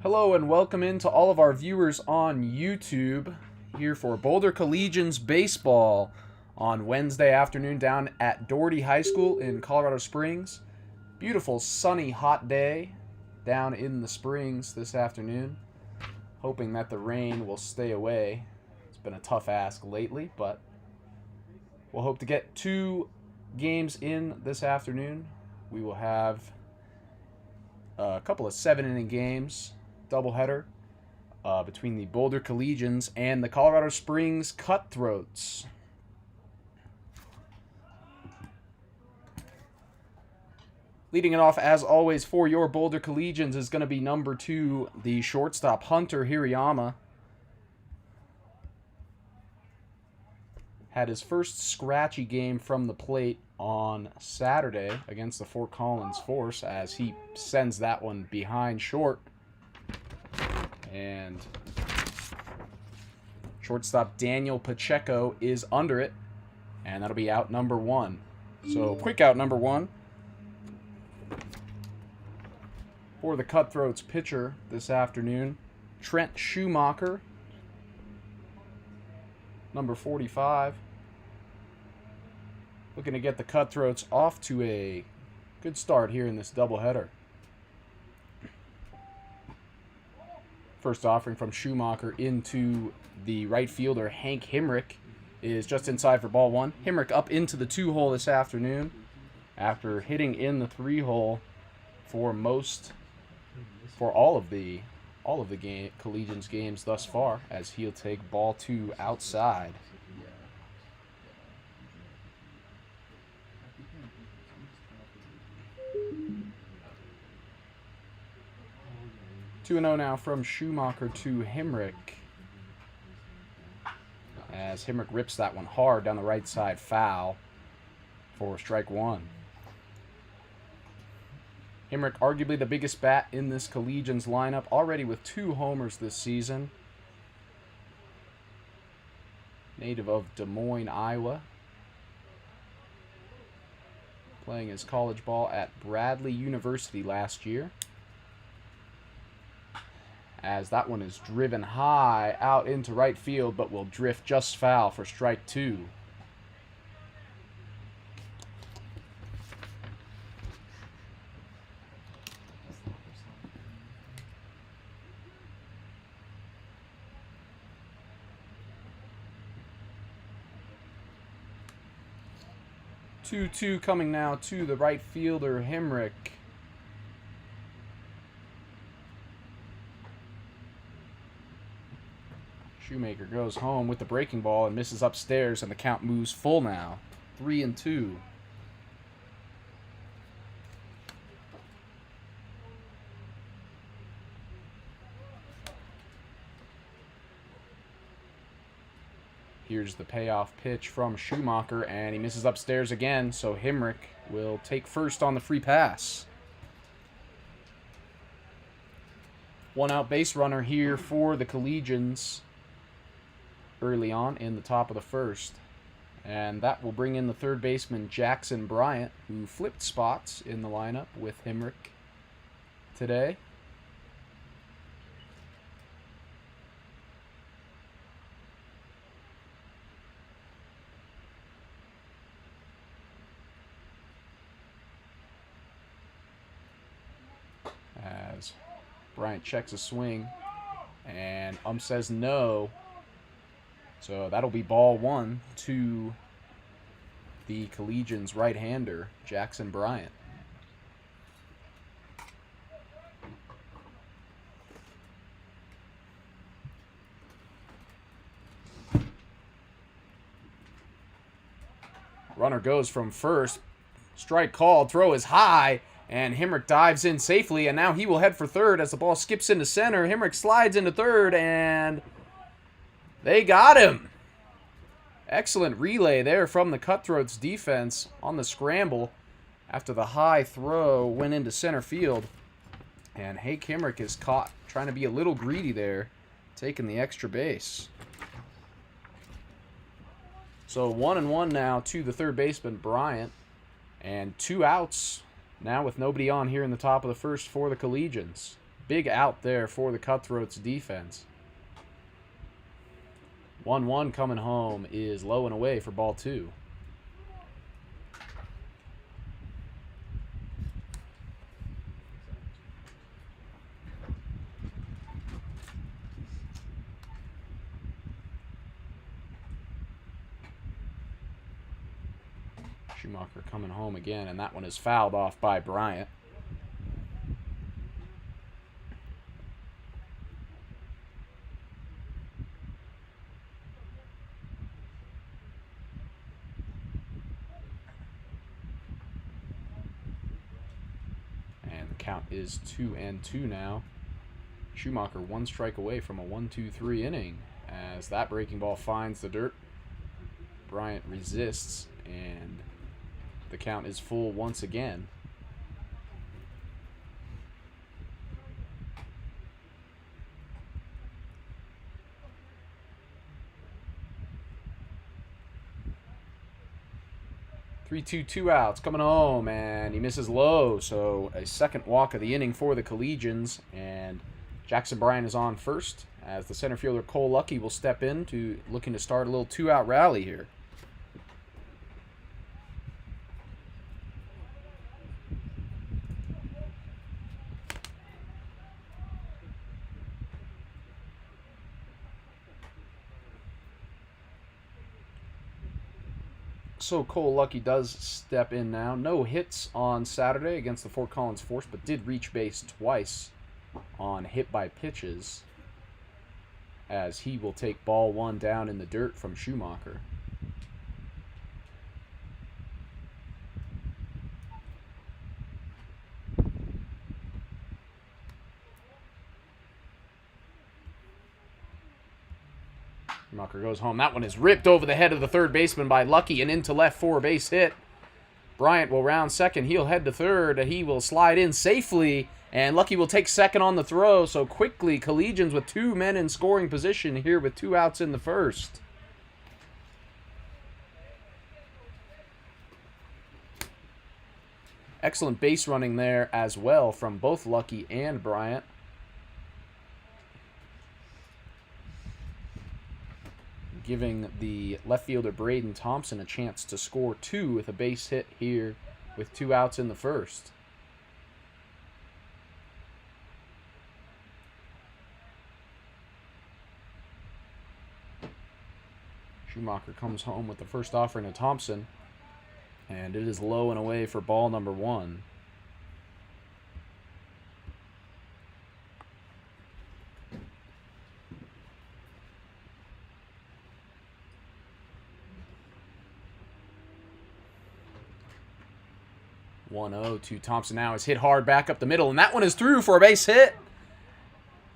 Hello and welcome in to all of our viewers on YouTube here for Boulder Collegians baseball on Wednesday afternoon down at Doherty High School in Colorado Springs. Beautiful sunny hot day down in the Springs this afternoon. Hoping that the rain will stay away. It's been a tough ask lately, but we'll hope to get 2 games in this afternoon. We will have a couple of 7-inning games, doubleheader between the Boulder Collegians and the Colorado Springs Cutthroats. Leading it off, as always, for your Boulder Collegians is going to be number 2, the shortstop, Hunter Hirayama. Had his first scratchy game from the plate on Saturday against the Fort Collins Force as he sends that one behind short. And shortstop Daniel Pacheco is under it, and that'll be out number 1. So quick out number 1. For the Cutthroats pitcher this afternoon, Trent Schumacher, number 45. Looking to get the Cutthroats off to a good start here in this doubleheader. First offering from Schumacher into the right fielder, Hank Himrick, is just inside for ball 1. Himrick up into the 2-hole this afternoon after hitting in the 3-hole for all of the Collegians games thus far, as he'll take ball 2 outside. Two 2-0 now from Schumacher to Himrick, as Himrick rips that one hard down the right side, foul for strike 1. Himrick, arguably the biggest bat in this Collegians lineup, already with 2 homers this season. Native of Des Moines, Iowa. Playing his college ball at Bradley University last year. As that one is driven high out into right field, but will drift just foul for strike 2. Two coming now to the right fielder, Himrick. Shoemaker goes home with the breaking ball and misses upstairs, and the count moves full now. 3-2. Here's the payoff pitch from Schumacher, and he misses upstairs again, so Himrick will take first on the free pass. 1 out base runner here for the Collegians early on in the top of the first. And that will bring in the third baseman, Jackson Bryant, who flipped spots in the lineup with Himrick today. As Bryant checks a swing, and says no. So that'll be ball 1 to the Collegians right-hander, Jackson Bryant. Runner goes from first. Strike called. Throw is high. And Himrick dives in safely, and now he will head for third as the ball skips into center. Himrick slides into third, and they got him. Excellent relay there from the Cutthroats defense on the scramble after the high throw went into center field. And Hank Himrick is caught trying to be a little greedy there, taking the extra base. So 1-1 now to the third baseman, Bryant, and 2 outs now with nobody on here in the top of the first for the Collegians. Big out there for the Cutthroats defense. 1-1 coming home is low and away for ball 2. Schumacher coming home again, and that one is fouled off by Bryant. And the count is 2-2 now. Schumacher 1 strike away from a 1-2-3 inning as that breaking ball finds the dirt. Bryant resists, and the count is full once again. Two outs coming home, and he misses low, so a second walk of the inning for the Collegians, and Jackson Bryant is on first as the center fielder Cole Lucky will step in to looking to start a little 2-out rally here. So Cole Lucky does step in now. No hits on Saturday against the Fort Collins Force, but did reach base twice on hit by pitches as he will take ball 1 down in the dirt from Schumacher. Schumacher goes home. That one is ripped over the head of the third baseman by Lucky and into left for a base hit. Bryant will round second. He'll head to third. He will slide in safely, and Lucky will take second on the throw. So quickly, Collegians with 2 men in scoring position here with 2 outs in the first. Excellent base running there as well from both Lucky and Bryant. Giving the left fielder Braden Thompson a chance to score 2 with a base hit here with 2 outs in the first. Schumacher comes home with the first offering to Thompson, and it is low and away for ball number 1. To Thompson now is hit hard back up the middle, and that one is through for a base hit.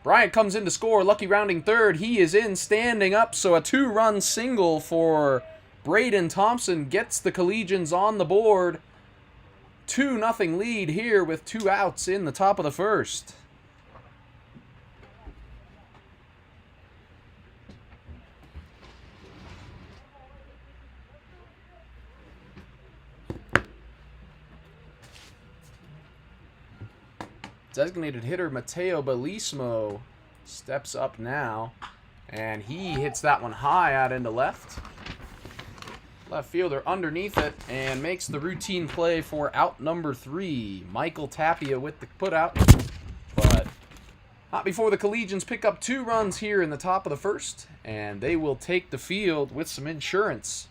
Bryant comes in to score. Lucky rounding third. He is in, standing up, so a 2-run single for Braden Thompson gets the Collegians on the board. 2-0 lead here with 2 outs in the top of the first. Designated hitter Mateo Belismo steps up now, and he hits that one high out into left. Left fielder underneath it and makes the routine play for out number 3. Michael Tapia with the putout, but not before the Collegians pick up 2 runs here in the top of the first, and they will take the field with some insurance.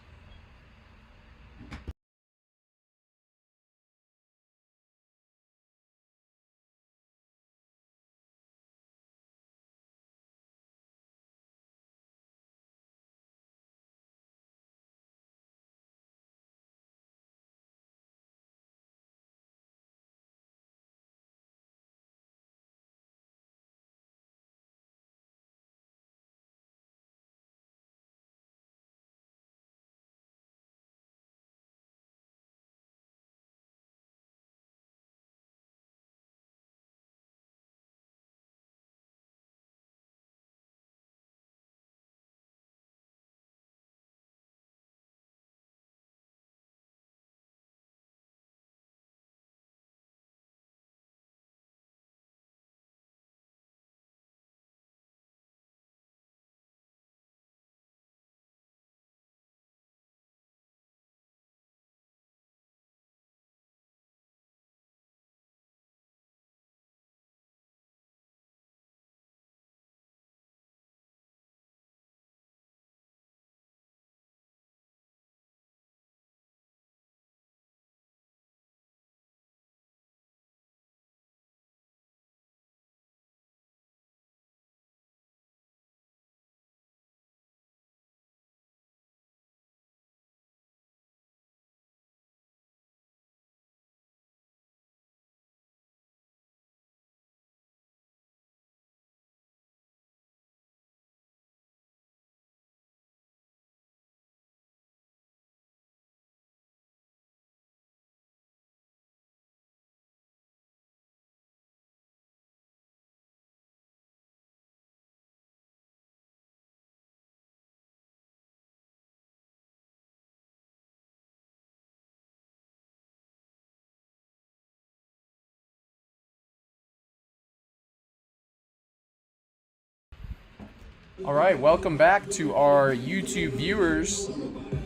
All right, welcome back to our YouTube viewers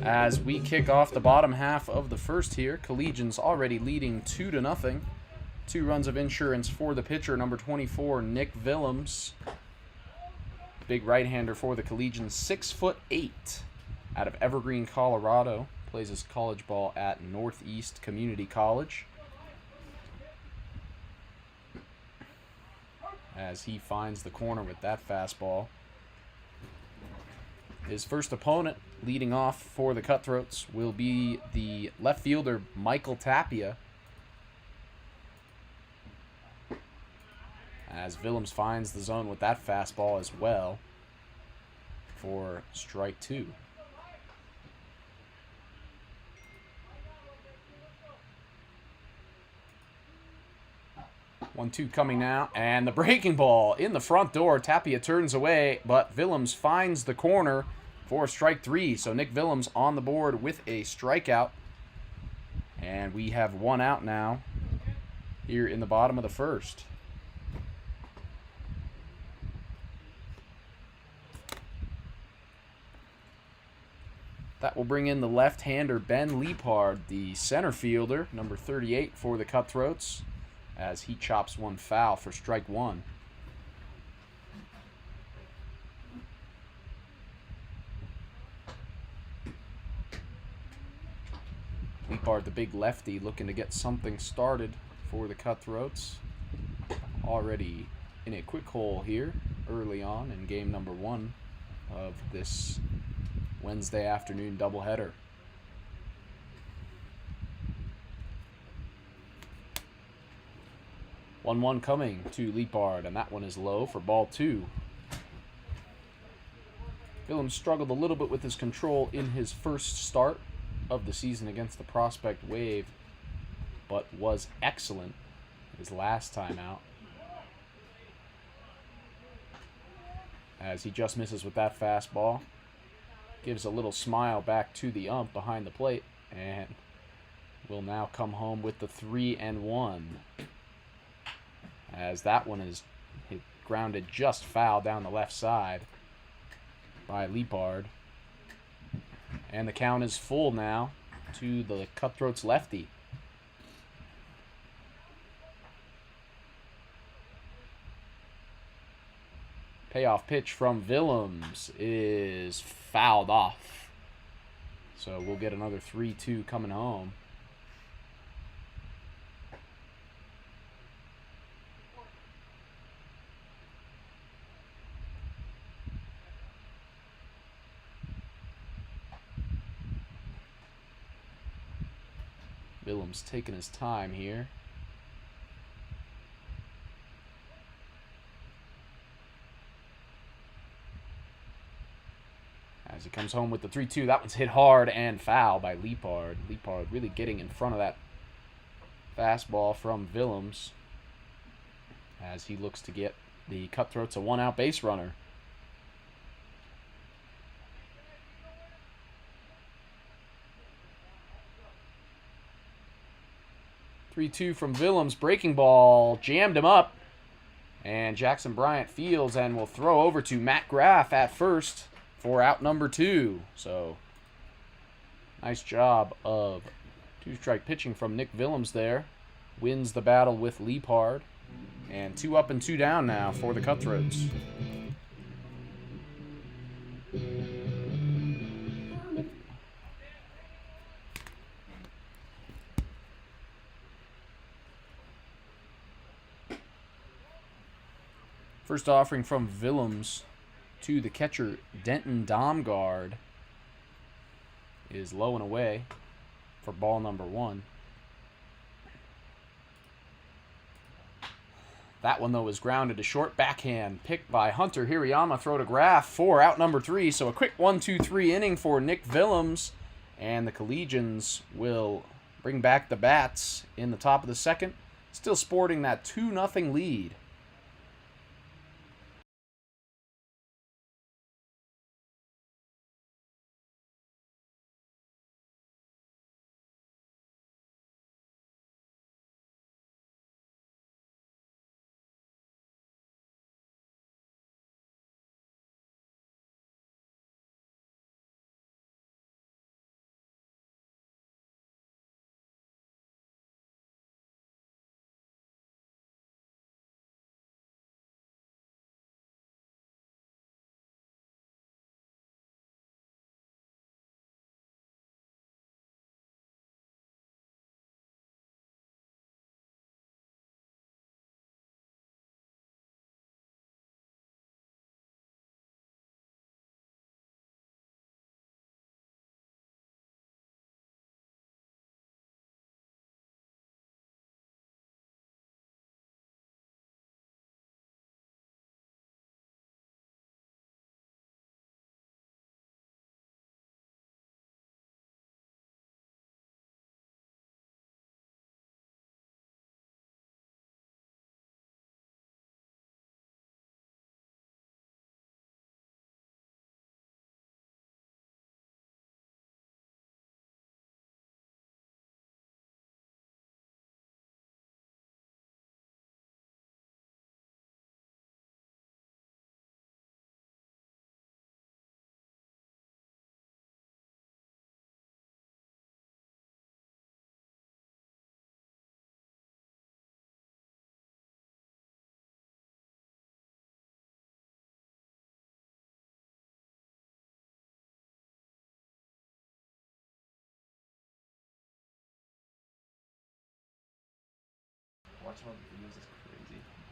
as we kick off the bottom half of the first here. Collegians already leading 2-0. 2 runs of insurance for the pitcher, number 24, Nick Willems. Big right-hander for the Collegians, 6'8", out of Evergreen, Colorado. Plays his college ball at Northeast Community College. As he finds the corner with that fastball. His first opponent leading off for the Cutthroats will be the left fielder, Michael Tapia. As Willems finds the zone with that fastball as well for strike 2. 1-2 coming now, and the breaking ball in the front door. Tapia turns away, but Willems finds the corner for strike 3. So Nick Willems on the board with a strikeout. And we have 1 out now here in the bottom of the first. That will bring in the left-hander Ben Leapard, the center fielder, number 38 for the Cutthroats, as he chops one foul for strike 1. Leapard, the big lefty, looking to get something started for the Cutthroats. Already in a quick hole here early on in game number 1 of this Wednesday afternoon doubleheader. 1-1 coming to Leapard, and that one is low for ball 2. Willems struggled a little bit with his control in his first start of the season against the Prospect Wave, but was excellent his last time out. As he just misses with that fastball. Gives a little smile back to the ump behind the plate, and will now come home with the 3-1. As that one is grounded just foul down the left side by Leapard. And the count is full now to the Cutthroats lefty. Payoff pitch from Willems is fouled off. So we'll get another 3-2 coming home. Willems taking his time here. As he comes home with the 3-2, that one's hit hard and foul by Leapard. Leapard really getting in front of that fastball from Willems as he looks to get the Cutthroats a 1-out base runner. (3-2) from Willems. Breaking ball jammed him up. And Jackson Bryant fields and will throw over to Matt Graff at first for out number 2. So, nice job of 2-strike pitching from Nick Willems there. Wins the battle with Leapard. And 2 up and 2 down now for the Cutthroats. First offering from Willems to the catcher, Denton Domgard, is low and away for ball number 1. That one, though, is grounded to short. Backhand picked by Hunter Hirayama. Throw to Graff for out number 3. So a quick 1-2-3 inning for Nick Willems. And the Collegians will bring back the bats in the top of the second. Still sporting that 2-0 lead.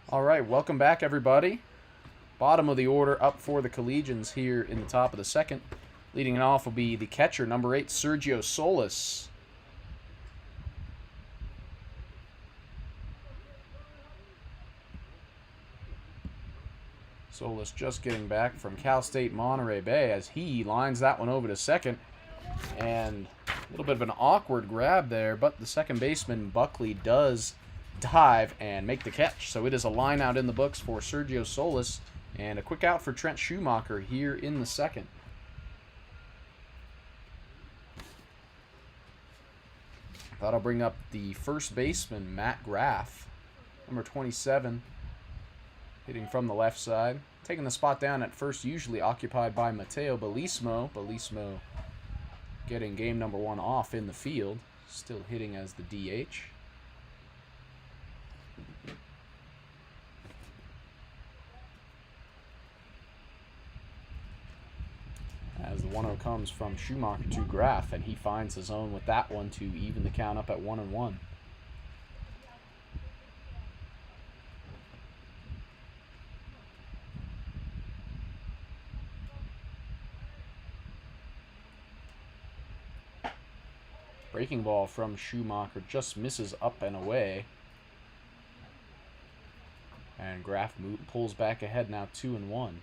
All right, welcome back, everybody. Bottom of the order up for the Collegians here in the top of the second. Leading it off will be the catcher, number 8, Sergio Solis. Solis just getting back from Cal State Monterey Bay as he lines that one over to second. And a little bit of an awkward grab there, but the second baseman, Buckley, does dive and make the catch. So it is a line out in the books for Sergio Solis and a quick out for Trent Schumacher here in the second. That'll bring up the first baseman, Matt Graff, number 27, hitting from the left side. Taking the spot down at first, usually occupied by Mateo Belismo. Belismo getting game number 1 off in the field, still hitting as the DH. As the 1-0 comes from Schumacher to Graff, and he finds the zone with that one to even the count up at 1-1. Breaking ball from Schumacher just misses up and away. And Graff pulls back ahead now 2-1.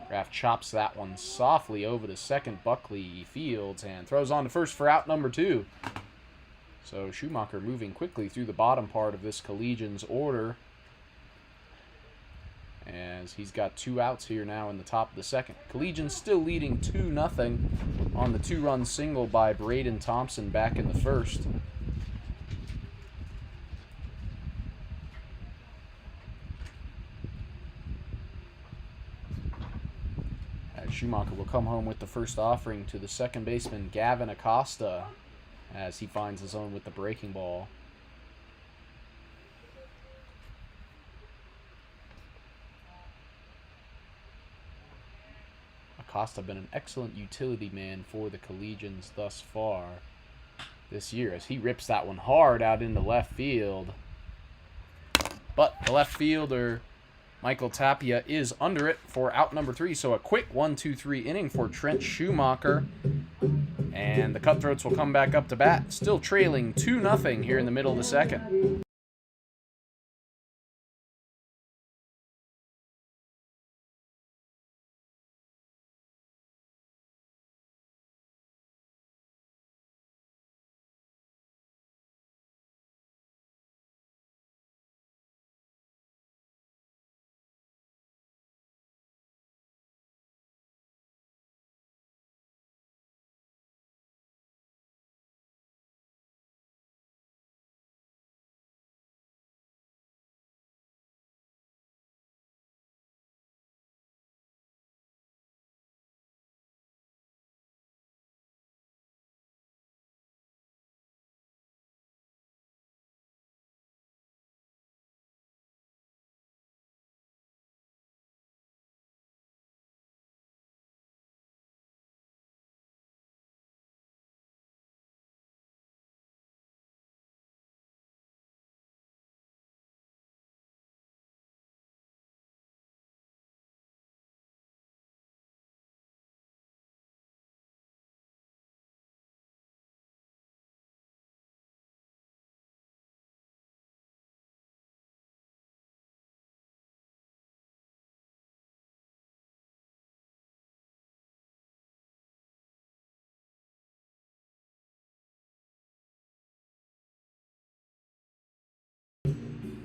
Graff chops that one softly over to second. Buckley fields and throws on to first for out number 2. So Schumacher moving quickly through the bottom part of this Collegians order, as he's got 2 outs here now in the top of the second. Collegians still leading 2-0 on the 2-run single by Braden Thompson back in the first. As Schumacher will come home with the first offering to the second baseman, Gavin Acosta, as he finds his own with the breaking ball. Acosta been an excellent utility man for the Collegians thus far this year, as he rips that one hard out into left field. But the left fielder, Michael Tapia, is under it for out number 3. So a quick 1-2-3 inning for Trent Schumacher. And the Cutthroats will come back up to bat, still trailing 2-0 here in the middle of the second.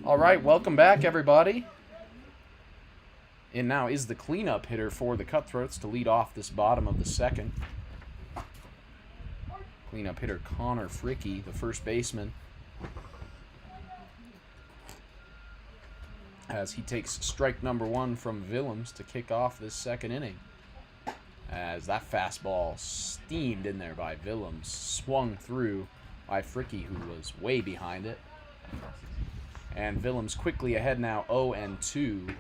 All right, welcome back, everybody. And now is the cleanup hitter for the Cutthroats to lead off this bottom of the second. Cleanup hitter Connor Fricky, the first baseman, as he takes strike number 1 from Willems to kick off this second inning. As that fastball steamed in there by Willems, swung through by Fricky, who was way behind it. And Willems quickly ahead now, 0-2.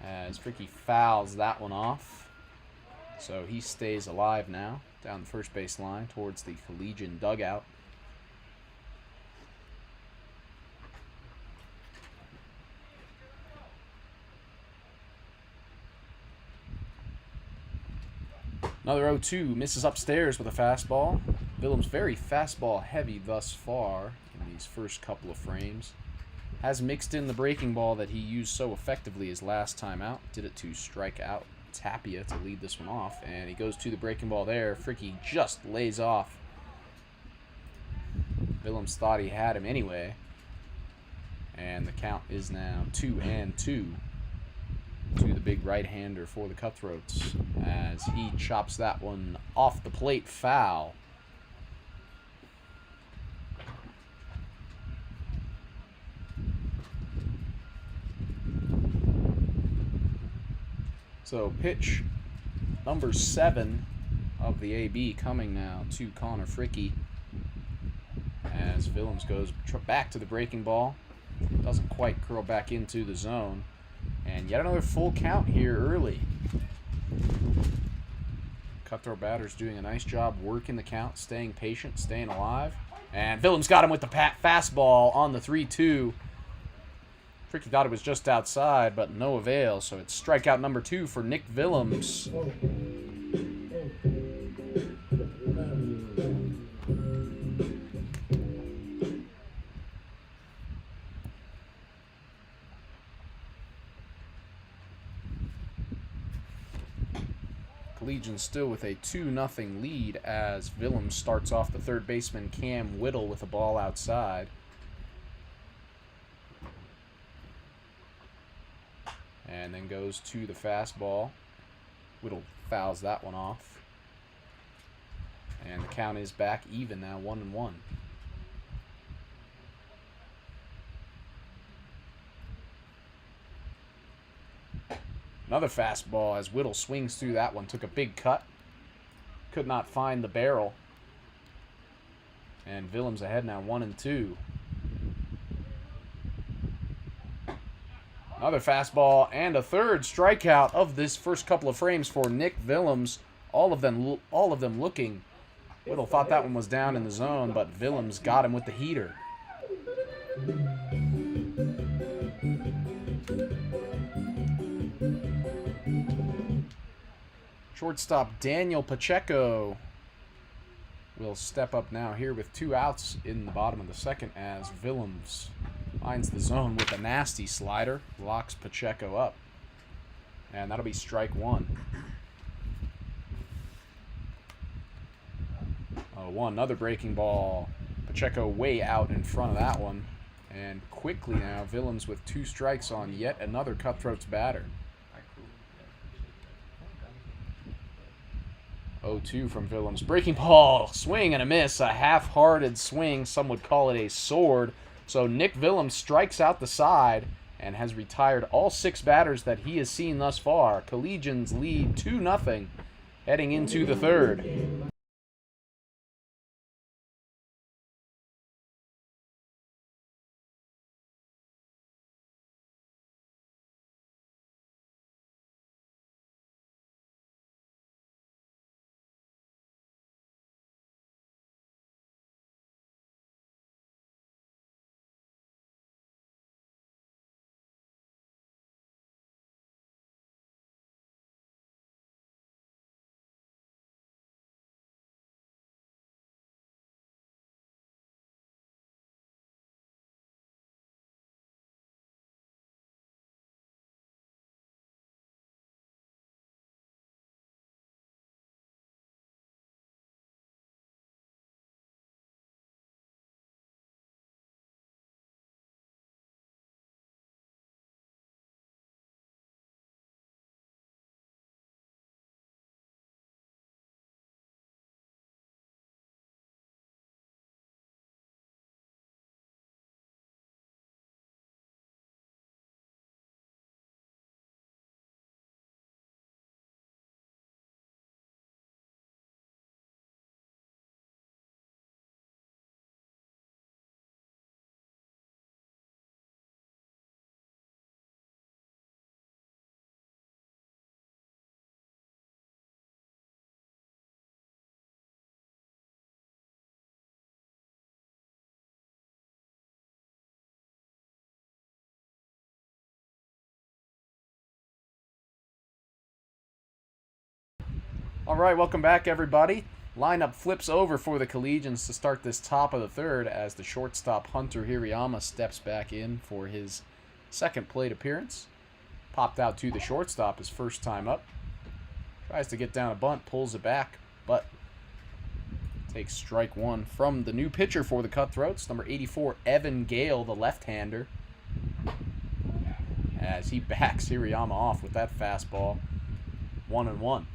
As Fricky fouls that one off. So he stays alive now, down the first base line towards the Collegian dugout. Another 0-2, misses upstairs with a fastball. Willems very fastball heavy thus far in these first couple of frames. Has mixed in the breaking ball that he used so effectively his last time out. Did it to strike out Tapia to lead this one off. And he goes to the breaking ball there. Fricky just lays off. Willems thought he had him anyway. And the count is now 2-2 to the big right-hander for the Cutthroats as he chops that one off the plate foul. So pitch number 7 of the AB coming now to Connor Fricky as Willems goes back to the breaking ball. Doesn't quite curl back into the zone. And yet another full count here early. Cutthroat batters doing a nice job working the count, staying patient, staying alive. And Willems got him with the fastball on the 3-2. Fricky thought it was just outside, but no avail. So it's strikeout number 2 for Nick Willems. Collegians still with a 2-0 lead as Willems starts off the third baseman Cam Whittle with a ball outside. And then goes to the fastball. Whittle fouls that one off. And the count is back even now, 1-1. Another fastball as Whittle swings through that one. Took a big cut. Could not find the barrel. And Willems ahead now, 1-2. Another fastball and a third strikeout of this first couple of frames for Nick Willems. All of them looking. Whittle thought that one was down in the zone, but Willems got him with the heater. Shortstop Daniel Pacheco will step up now here with 2 outs in the bottom of the second as Willems finds the zone with a nasty slider, locks Pacheco up. And that'll be strike 1. 0-1, another breaking ball. Pacheco way out in front of that one. And quickly now, Willems with 2 strikes on yet another Cutthroats batter. 0-2 from Willems. Breaking ball, swing and a miss. A half-hearted swing. Some would call it a sword. So Nick Willems strikes out the side and has retired all 6 batters that he has seen thus far. Collegians lead 2-0 heading into the third. All right, welcome back, everybody. Lineup flips over for the Collegians to start this top of the third as the shortstop Hunter Hirayama steps back in for his second plate appearance. Popped out to the shortstop his first time up. Tries to get down a bunt, pulls it back, but takes strike one from the new pitcher for the Cutthroats, number 84, Evan Gale, the left-hander, as he backs Hirayama off with that fastball. 1-1.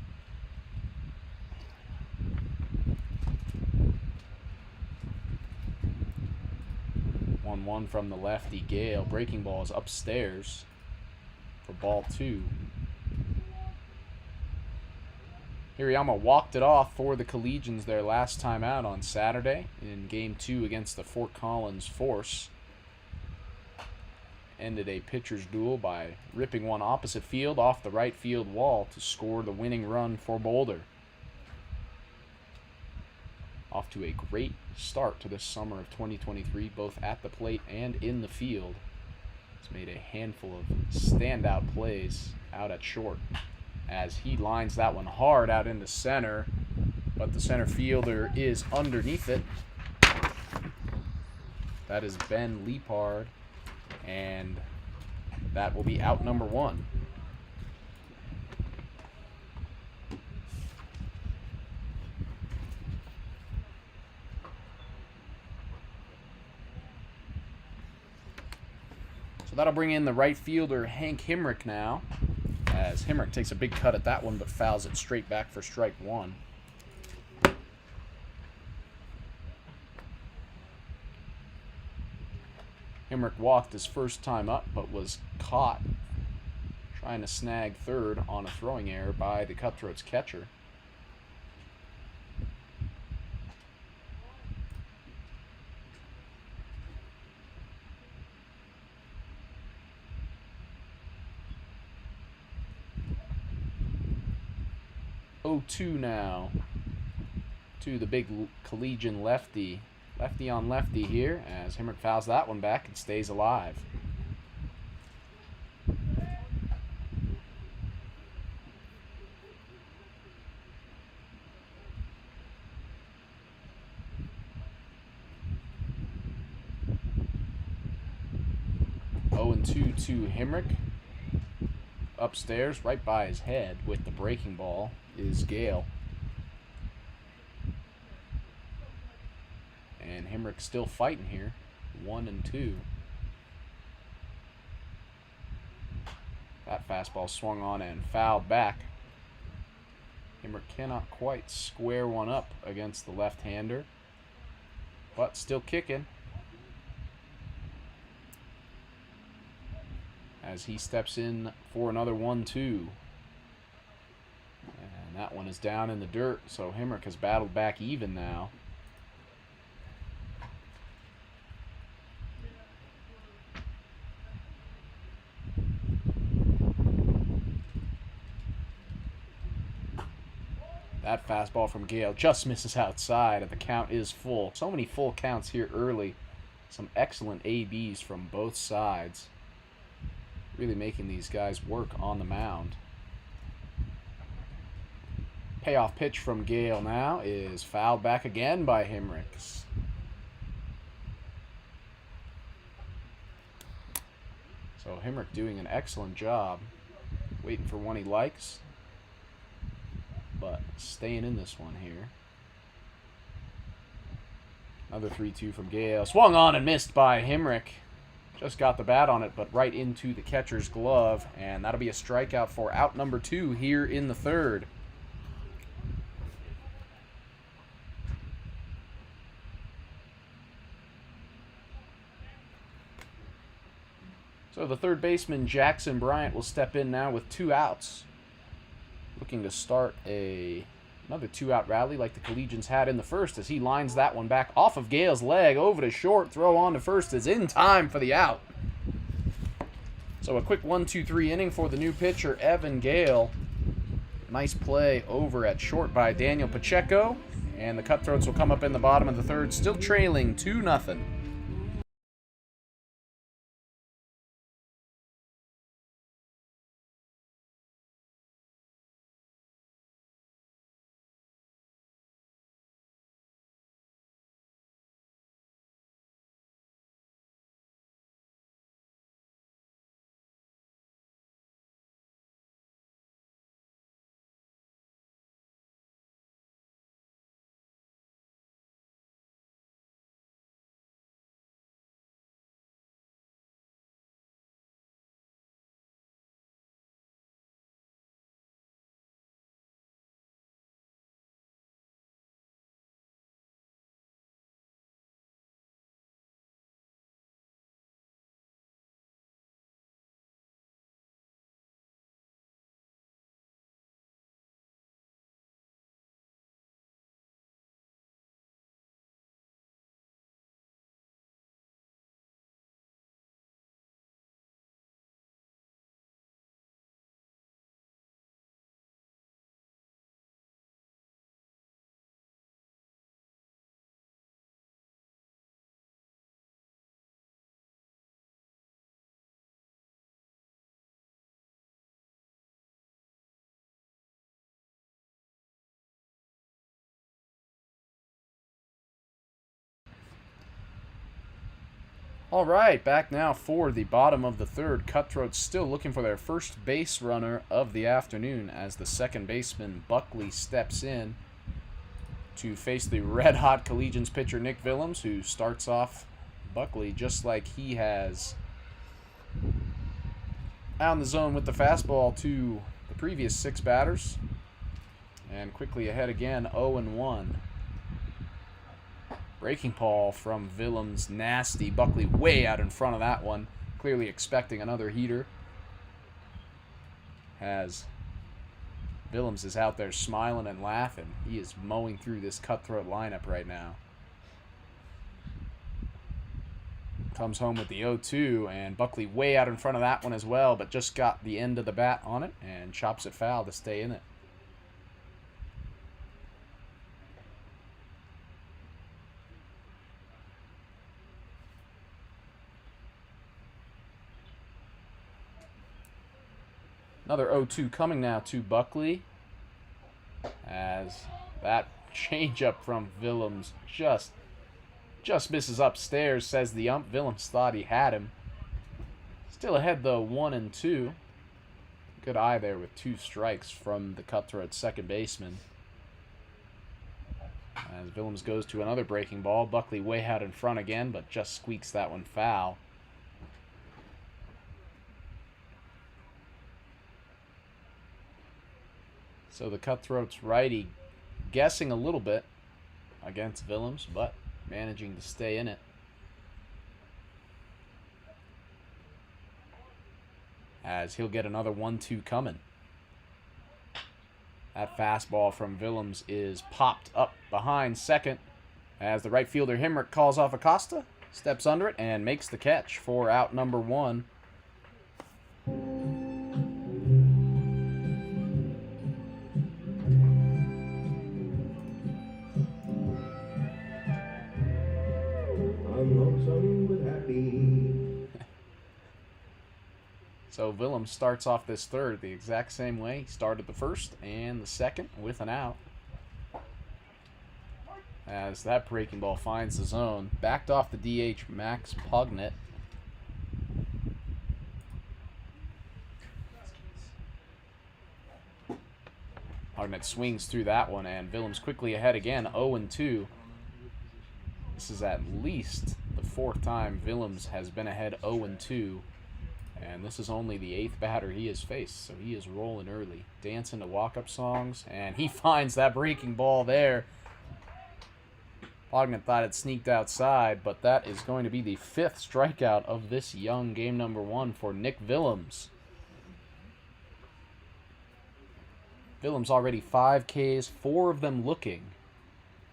1-1 from the lefty Gale. Breaking ball is upstairs for ball 2. Hirayama walked it off for the Collegians their last time out on Saturday in Game 2 against the Fort Collins Force. Ended a pitcher's duel by ripping one opposite field off the right field wall to score the winning run for Boulder. Off to a great start to this summer of 2023, both at the plate and in the field. He's made a handful of standout plays out at short as he lines that one hard out into center, but the center fielder is underneath it. That is Ben Leapard, and that will be out number 1. So that'll bring in the right fielder Hank Himrick now, as Himrick takes a big cut at that one but fouls it straight back for strike 1. Himrick walked his first time up but was caught trying to snag third on a throwing error by the Cutthroats catcher. Oh, 2 now to the big Collegian lefty. Lefty on lefty here as Himrick fouls that one back and stays alive. Oh, and 2 to Himrick. Upstairs, right by his head with the breaking ball, is Gale. And Himrick still fighting here. 1-2. That fastball swung on and fouled back. Himrick cannot quite square one up against the left-hander, but still kicking as he steps in for another 1-2. And that one is down in the dirt, so Himrick has battled back even now. That fastball from Gale just misses outside, and the count is full. So many full counts here early. Some excellent ABs from both sides. Really making these guys work on the mound. Payoff pitch from Gale now is fouled back again by Himrick. So Himrick doing an excellent job. Waiting for one he likes, but staying in this one here. Another 3-2 from Gale. Swung on and missed by Himrick. Just got the bat on it, but right into the catcher's glove. And that'll be a strikeout for out number 2 here in the third. So the third baseman, Jackson Bryant, will step in now with 2 outs. Looking to start another 2-out rally like the Collegians had in the first as he lines that one back off of Gale's leg over to short. Throw on to first is in time for the out. So a quick 1-2-3 inning for the new pitcher, Evan Gale. Nice play over at short by Daniel Pacheco. And the Cutthroats will come up in the bottom of the third, still trailing 2-0. All right, back now for the bottom of the third. Cutthroats still looking for their first base runner of the afternoon as the second baseman, Buckley, steps in to face the red-hot Collegians pitcher, Nick Willems, who starts off Buckley just like he has out in the zone with the fastball to the previous 6 batters. And quickly ahead again, 0-1. Breaking ball from Willems, nasty. Buckley way out in front of that one, clearly expecting another heater. As Willems is out there smiling and laughing. He is mowing through this Cutthroat lineup right now. Comes home with the 0-2, and Buckley way out in front of that one as well, but just got the end of the bat on it and chops it foul to stay in it. Another 0-2 coming now to Buckley, as that changeup from Willems just misses upstairs, says the ump. Willems thought he had him. Still ahead though, 1-2. Good eye there with 2 strikes from the Cutthroat second baseman. As Willems goes to another breaking ball, Buckley way out in front again, but just squeaks that one foul. So the Cutthroats righty guessing a little bit against Willems, but managing to stay in it. As he'll get another 1-2 coming. That fastball from Willems is popped up behind second as the right fielder Himrick calls off Acosta, steps under it, and makes the catch for out number 1. So Willems starts off this third the exact same way. He started the first and the second with an out. As that breaking ball finds the zone. Backed off the DH, Max Pugnett. Pugnett swings through that one, and Willems quickly ahead again, 0-2. This is at least the 4th time Willems has been ahead 0-2. And this is only the 8th batter he has faced, so he is rolling early. Dancing to walk-up songs, and he finds that breaking ball there. Pugnett thought it sneaked outside, but that is going to be the 5th strikeout of this young game number 1 for Nick Willems. Willems already 5 Ks, 4 of them looking.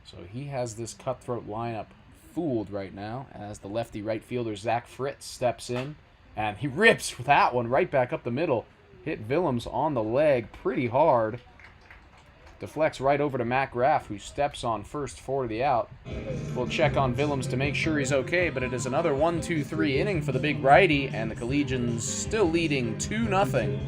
So he has this Cutthroat lineup fooled right now as the lefty right fielder Zach Fritz steps in. And he rips that one right back up the middle. Hit Willems on the leg pretty hard. Deflects right over to Matt Graff, who steps on first for the out. We'll check on Willems to make sure he's okay, but it is another 1-2-3 inning for the big righty, and the Collegians still leading 2-0.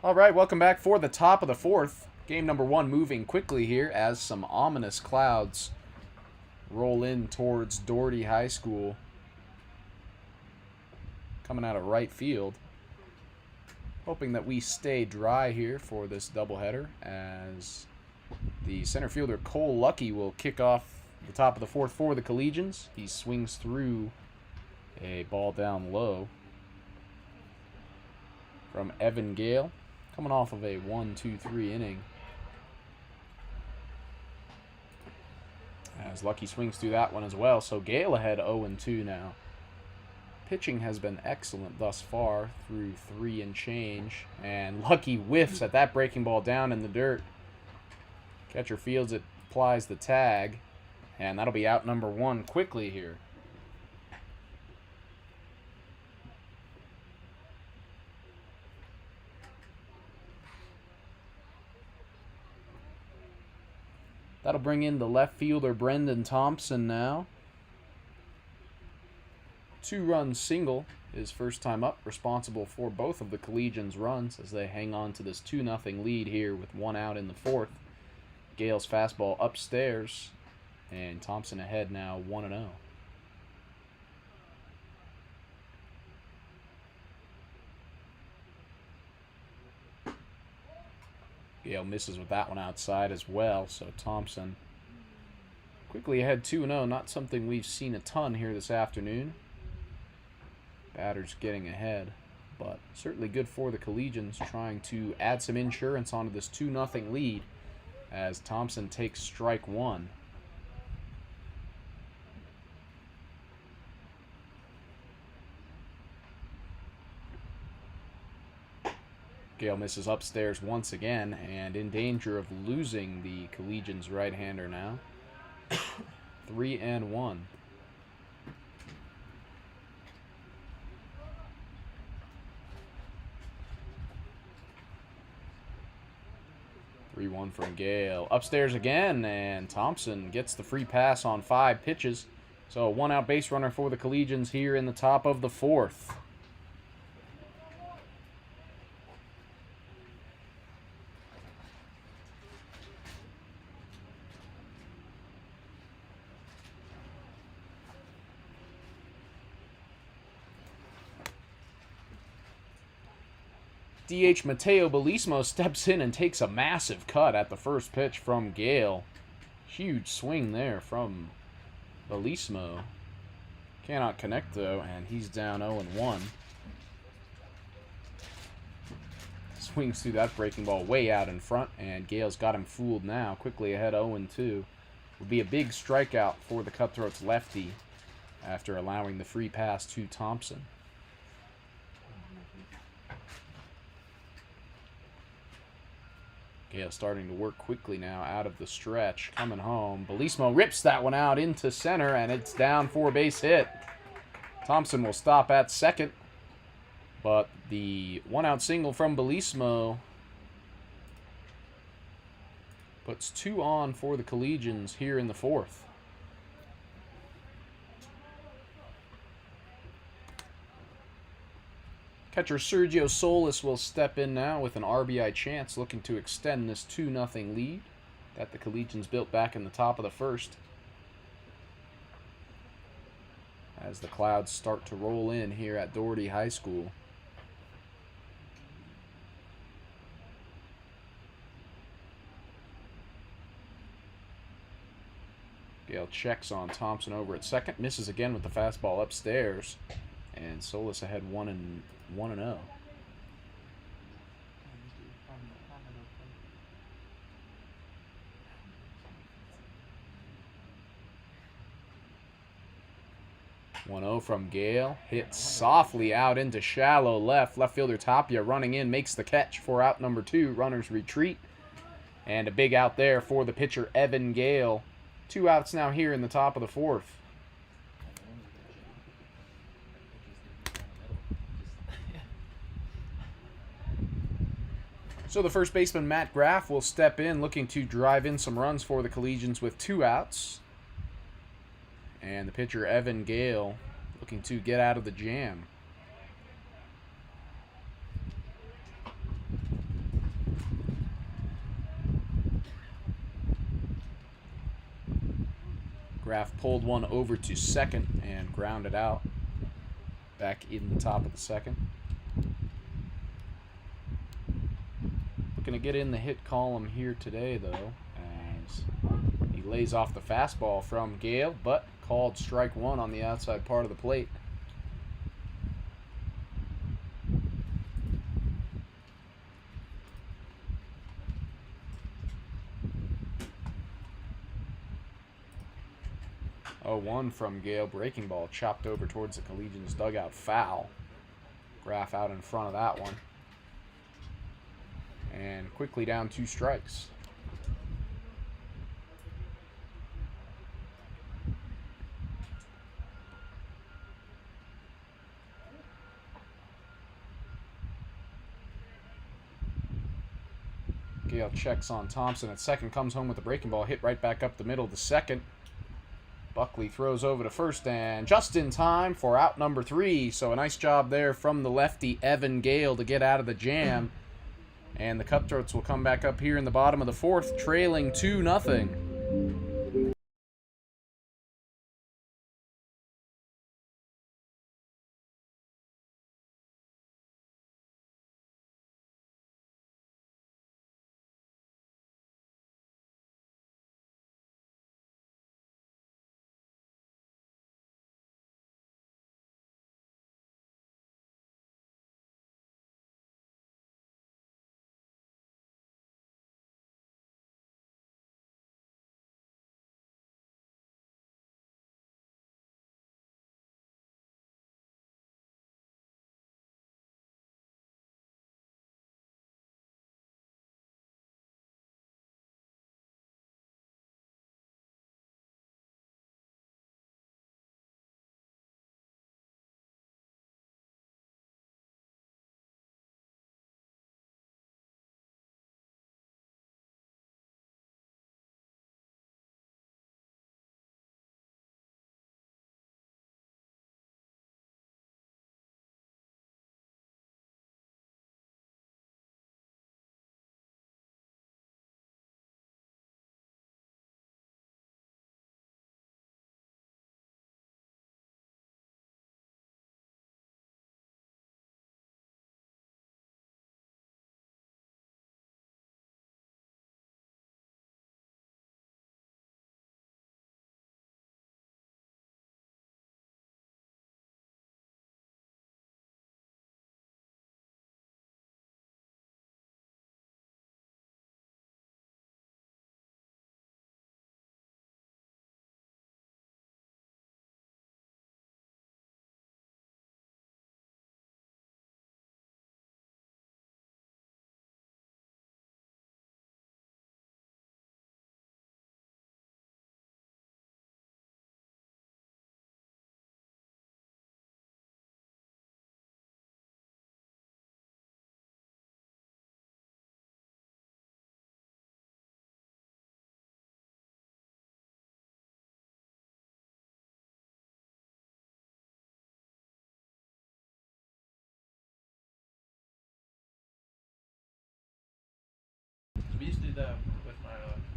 All right, welcome back for the top of the 4th. Game number 1 moving quickly here as some ominous clouds roll in towards Doherty High School. Coming out of right field. Hoping that we stay dry here for this doubleheader as the center fielder Cole Lucky will kick off the top of the 4th for the Collegians. He swings through a ball down low from Evan Gale, coming off of a 1-2-3 inning. As Lucky swings through that one as well, so Gale ahead 0-2 now. Pitching has been excellent thus far through 3 and change, and Lucky whiffs at that breaking ball down in the dirt. Catcher fields it, applies the tag, and that'll be out number 1 quickly here. That'll bring in the left fielder Brendan Thompson now. 2-run single, his first time up, responsible for both of the Collegians' runs as they hang on to this 2-0 lead here with 1 out in the 4th. Gale's fastball upstairs, and Thompson ahead now 1-0. Gale misses with that one outside as well, so Thompson quickly ahead 2-0. Not something we've seen a ton here this afternoon. Batters getting ahead, but certainly good for the Collegians, trying to add some insurance onto this 2-0 lead as Thompson takes strike 1. Gale misses upstairs once again and in danger of losing the Collegians' right-hander now. 3-1. From Gale. Upstairs again, and Thompson gets the free pass on 5 pitches. So 1-out base runner for the Collegians here in the top of the 4th. DH Mateo Belismo steps in and takes a massive cut at the first pitch from Gale. Huge swing there from Belismo. Cannot connect though, and he's down 0-1. Swings through that breaking ball way out in front, and Gale's got him fooled now. Quickly ahead 0-2. Will be a big strikeout for the Cutthroats lefty after allowing the free pass to Thompson. Gale starting to work quickly now out of the stretch. Coming home. Belismo rips that one out into center, and it's down for a base hit. Thompson will stop at second. But the 1-out single from Belismo puts 2 on for the Collegians here in the 4th. Catcher Sergio Solis will step in now with an RBI chance, looking to extend this 2-0 lead that the Collegians built back in the top of the 1st. As the clouds start to roll in here at Doherty High School. Gale checks on Thompson over at second, misses again with the fastball upstairs, and Solis ahead 1-0. 1-0 from Gale. Hit softly out into shallow left. Left fielder Tapia running in, makes the catch for out number 2. Runners retreat. And a big out there for the pitcher, Evan Gale. 2 outs now here in the top of the 4th. So the first baseman, Matt Graff, will step in, looking to drive in some runs for the Collegians with 2 outs. And the pitcher, Evan Gale, looking to get out of the jam. Graff pulled one over to second and grounded out. Back in the top of the second. Looking to get in the hit column here today, though, as he lays off the fastball from Gale, but called strike one on the outside part of the plate. Oh, 1 from Gale. Breaking ball chopped over towards the Collegians dugout. Foul. Graff out in front of that one. And quickly down 2 strikes. Gale checks on Thompson at second. Comes home with the breaking ball. Hit right back up the middle to second. Buckley throws over to first, and just in time for out number 3. So a nice job there from the lefty, Evan Gale, to get out of the jam. And the Cutthroats will come back up here in the bottom of the 4th, trailing 2-0. We used to do that with my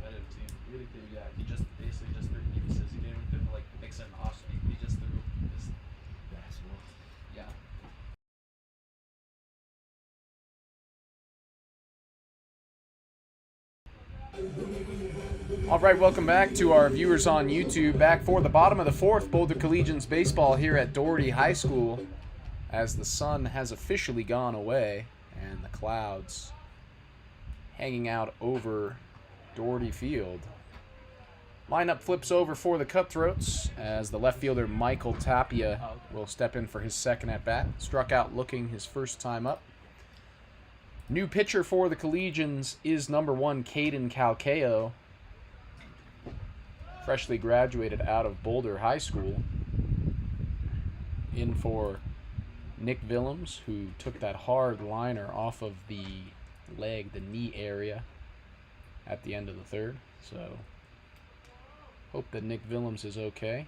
edit team. Really could, yeah. He just basically just threw pieces. He didn't even like mix in off speed. He just threw this basketball. Yeah. All right, welcome back to our viewers on YouTube. Back for the bottom of the 4th, Boulder Collegians baseball here at Doherty High School, as the sun has officially gone away and the clouds hanging out over Doherty Field. Lineup flips over for the Cutthroats as the left fielder Michael Tapia will step in for his second at bat. Struck out looking his first time up. New pitcher for the Collegians is number 1, Caden Calcao. Freshly graduated out of Boulder High School. In for Nick Willems, who took that hard liner off of the leg, the knee area, at the end of the 3rd. So, hope that Nick Willems is okay.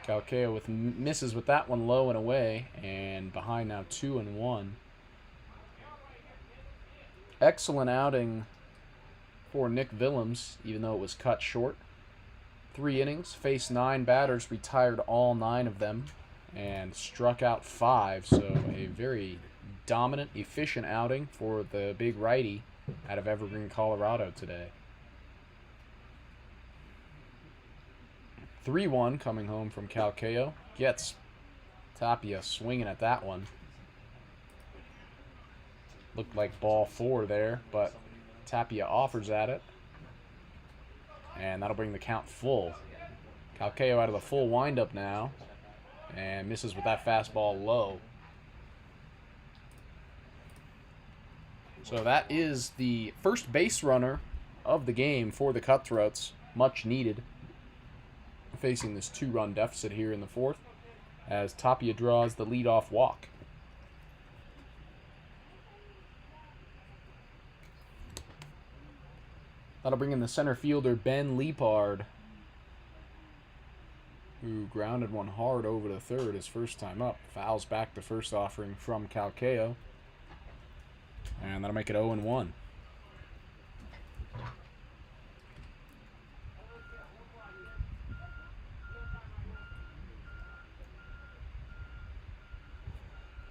Calcao with misses with that one low and away, and behind now 2-1. excellent outing for Nick Willems, even though it was cut short. 3 innings, faced 9 batters, retired all 9 of them, and struck out 5. So a very dominant, efficient outing for the big righty out of Evergreen, Colorado today. 3-1 coming home from Calcayo. Gets Tapia swinging at that one. Looked like ball 4 there, but Tapia offers at it. And that'll bring the count full. Calcayo out of the full windup now. And misses with that fastball low. So that is the first base runner of the game for the Cutthroats. Much needed. Facing this 2-run deficit here in the 4th, as Tapia draws the leadoff walk. That'll bring in the center fielder, Ben Leapard, who grounded one hard over to third his first time up. Fouls back the first offering from Calcayo. And that'll make it 0-1.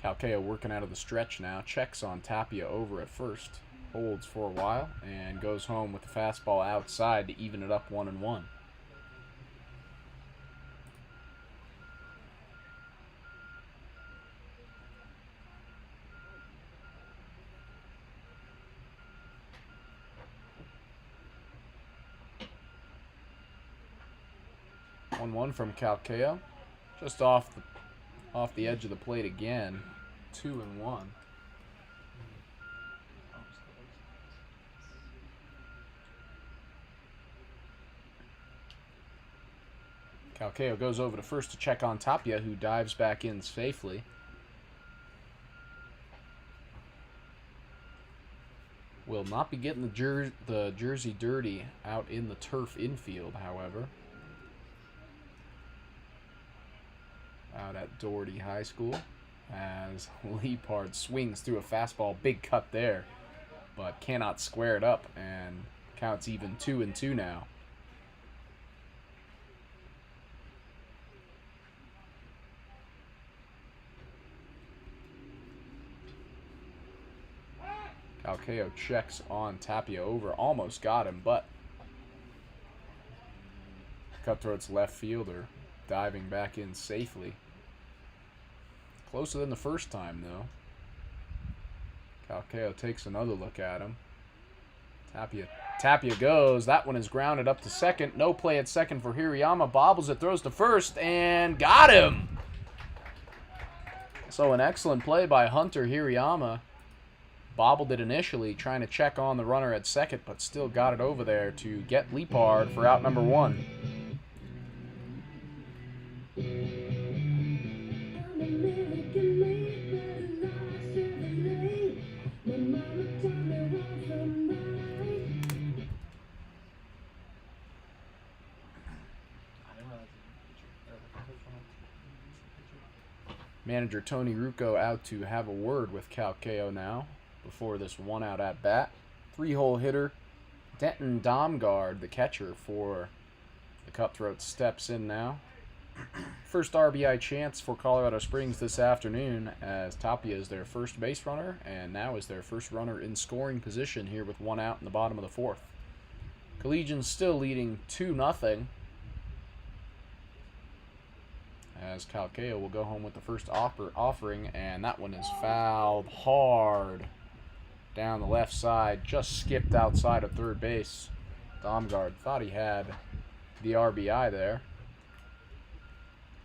Calcayo working out of the stretch now. Checks on Tapia over at first. Holds for a while and goes home with the fastball outside to even it up 1-1. One from Calcayo. Just off the edge of the plate again. 2-1. Calcayo goes over to first to check on Tapia, who dives back in safely. Will not be getting the jersey dirty out in the turf infield, however. Out at Doherty High School, as Leapard swings through a fastball. Big cut there, but cannot square it up, and counts even 2-2 now. Calcayo checks on Tapia over. Almost got him, but Cutthroat's left fielder diving back in safely. Closer than the first time, though. Calcayo takes another look at him. Tapia goes. That one is grounded up to second. No play at second for Hirayama. Bobbles it, throws to first, and got him! So an excellent play by Hunter Hirayama. Bobbled it initially, trying to check on the runner at second, but still got it over there to get Leapard for out number 1. Manager Tony Rucco out to have a word with Calcayo now before this 1-out at bat. 3-hole hitter Denton Domgard, the catcher for the Cutthroats, steps in now. First RBI chance for Colorado Springs this afternoon, as Tapia is their first base runner and now is their first runner in scoring position here with 1 out in the bottom of the 4th. Collegians still leading 2-0. As Calcayo will go home with the first offering, and that one is fouled hard down the left side. Just skipped outside of third base. Domgard thought he had the RBI there,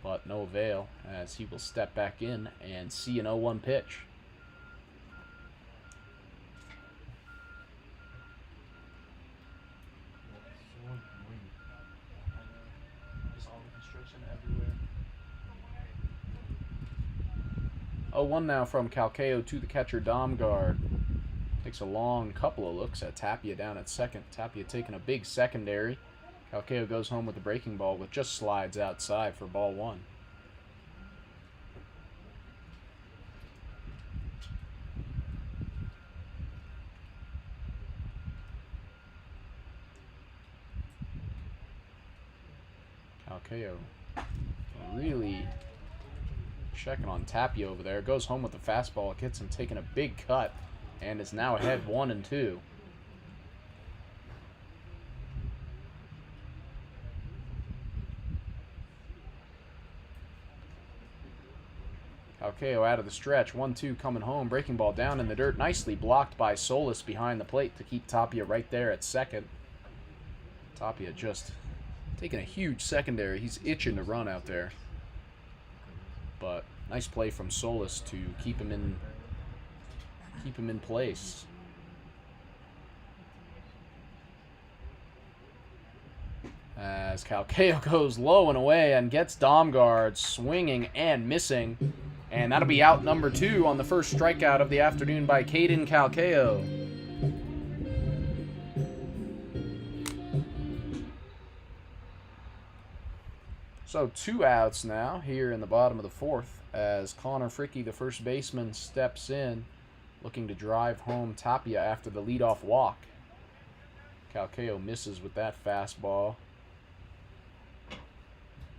but no avail, as he will step back in and see an 0-1 pitch. Just all the construction everywhere. 0-1 now from Calcayo to the catcher Domgard. Takes a long couple of looks at Tapia down at second. Tapia taking a big secondary. Calcayo goes home with the breaking ball, which just slides outside for ball 1. Calcayo really checking on Tapia over there. Goes home with the fastball. It gets him taking a big cut and is now ahead 1-2. Calcayo out of the stretch. 1-2 coming home. Breaking ball down in the dirt. Nicely blocked by Solis behind the plate to keep Tapia right there at second. Tapia just taking a huge secondary. He's itching to run out there. But nice play from Solis to keep him in place. As Calcayo goes low and away and gets Domgard swinging and missing. And that'll be out number 2 on the first strikeout of the afternoon by Caden Calcayo. So 2 outs now here in the bottom of the 4th as Connor Fricke, the first baseman, steps in, looking to drive home Tapia after the leadoff walk. Calcayo misses with that fastball.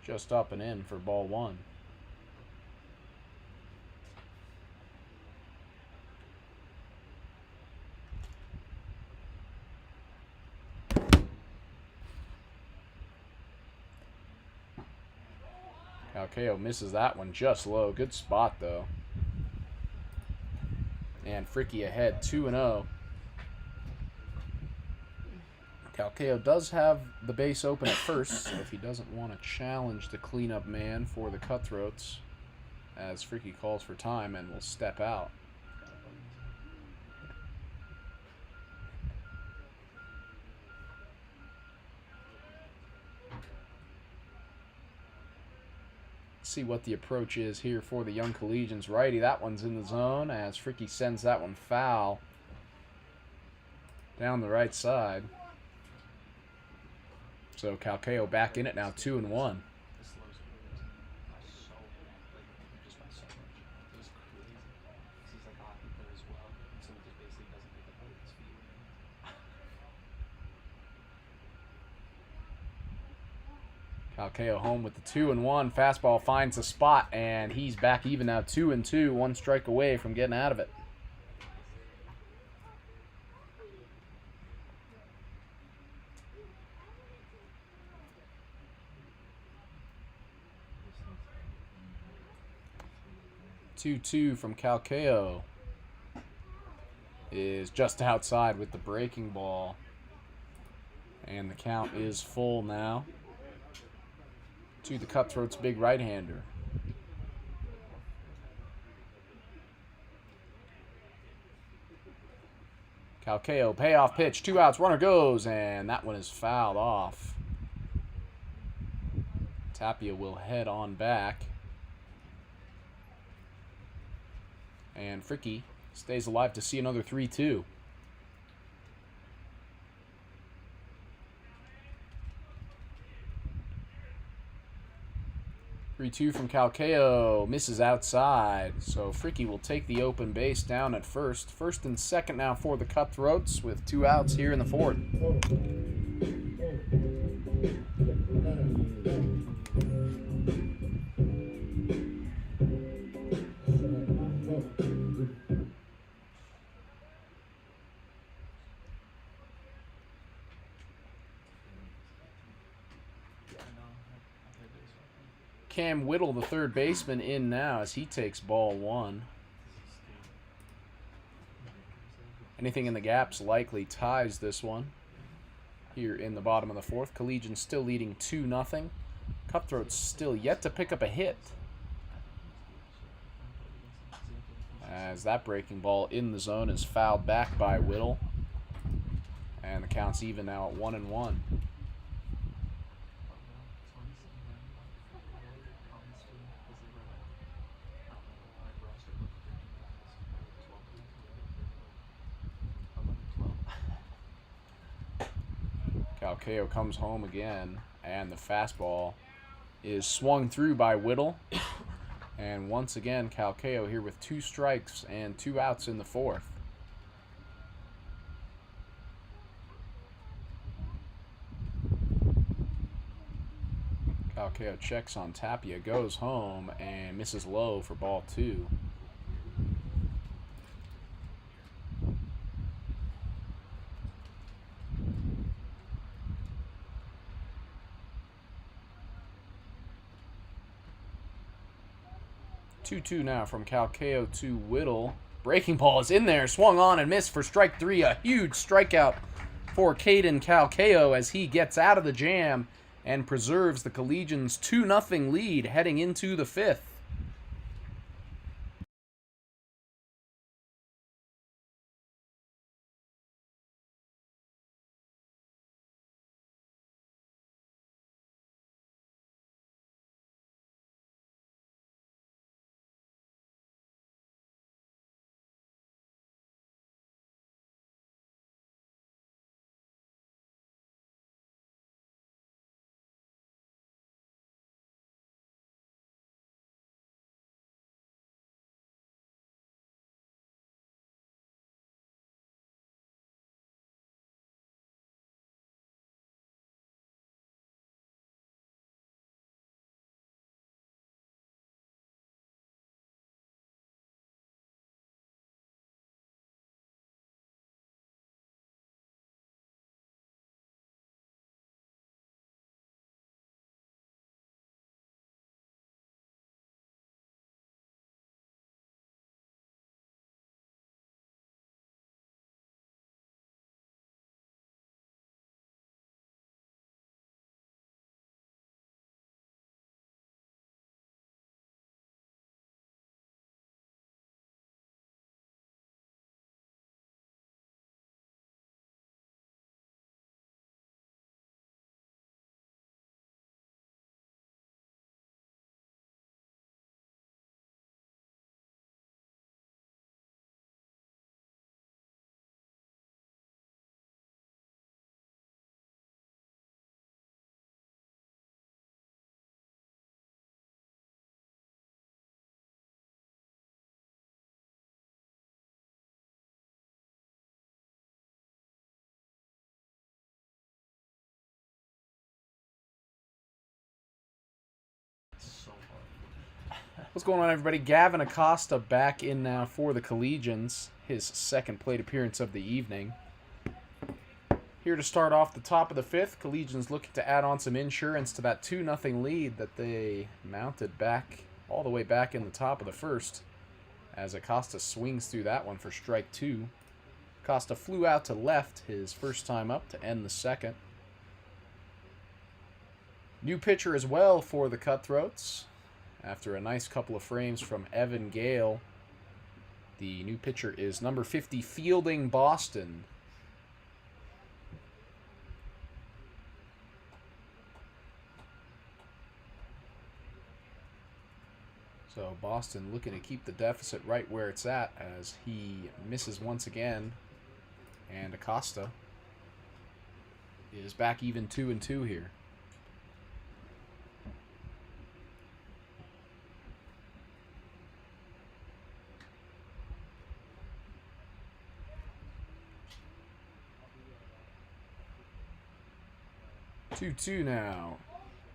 Just up and in for ball 1. Calcayo misses that one just low. Good spot, though. And Fricke ahead 2-0. Calcayo does have the base open at first, so if he doesn't want to challenge the cleanup man for the Cutthroats, as Fricke calls for time and will step out. See what the approach is here for the young Collegians. Righty, that one's in the zone as Fricke sends that one foul down the right side. So Calcayo back in it now, 2-1. Calcayo home with the 2-1. Fastball finds a spot, and he's back even now, 2-2. 1 strike away from getting out of it. Two from Calcayo is just outside with the breaking ball, and the count is full now to the Cutthroats' big right-hander. Calcayo, payoff pitch, 2 outs, runner goes, and that one is fouled off. Tapia will head on back. And Fricke stays alive to see another 3-2. From Calcayo, misses outside. So Fricke will take the open base down at first. First and second now for the Cutthroats with 2 outs here in the 4th. Cam Whittle, the third baseman, in now as he takes ball 1. Anything in the gaps likely ties this one here in the bottom of the 4th. Collegians still leading 2-0. Cutthroats still yet to pick up a hit, as that breaking ball in the zone is fouled back by Whittle. And the count's even now at 1-1. Calcayo comes home again, and the fastball is swung through by Whittle. And once again, Calcayo here with 2 strikes and 2 outs in the 4th. Calcayo checks on Tapia, goes home, and misses low for ball 2. Two now from Calcayo to Whittle. Breaking ball is in there, swung on and missed for strike 3. A huge strikeout for Caden Calcayo as he gets out of the jam and preserves the Collegians' 2-0 lead heading into the 5th. So hard. What's going on, everybody? Gavin Acosta back in now for the Collegians. His second plate appearance of the evening. Here to start off the top of the 5th. Collegians looking to add on some insurance to that 2-0 lead that they mounted back all the way back in the top of the 1st. As Acosta swings through that one for strike 2. Acosta flew out to left his first time up to end the 2nd. New pitcher as well for the Cutthroats. After a nice couple of frames from Evan Gale, the new pitcher is number 50, Fielding Boston. So Boston looking to keep the deficit right where it's at as he misses once again. And Acosta is back even 2-2 here. Two now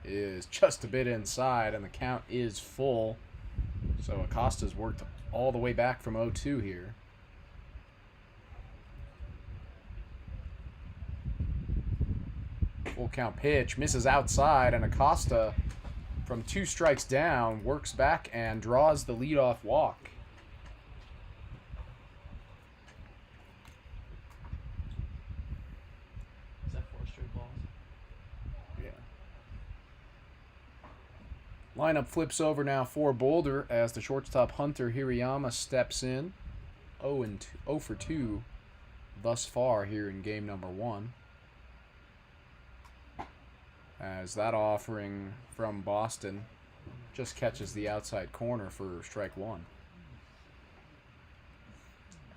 is just a bit inside, and the count is full. So Acosta's worked all the way back from 0-2 here. Full count pitch, misses outside, and Acosta, from 2 strikes down, works back and draws the leadoff walk. Is that 4 straight balls? Yeah. Lineup flips over now for Boulder as the shortstop Hunter Hirayama steps in. 0 for 2 thus far here in game number 1. As that offering from Boston just catches the outside corner for strike 1.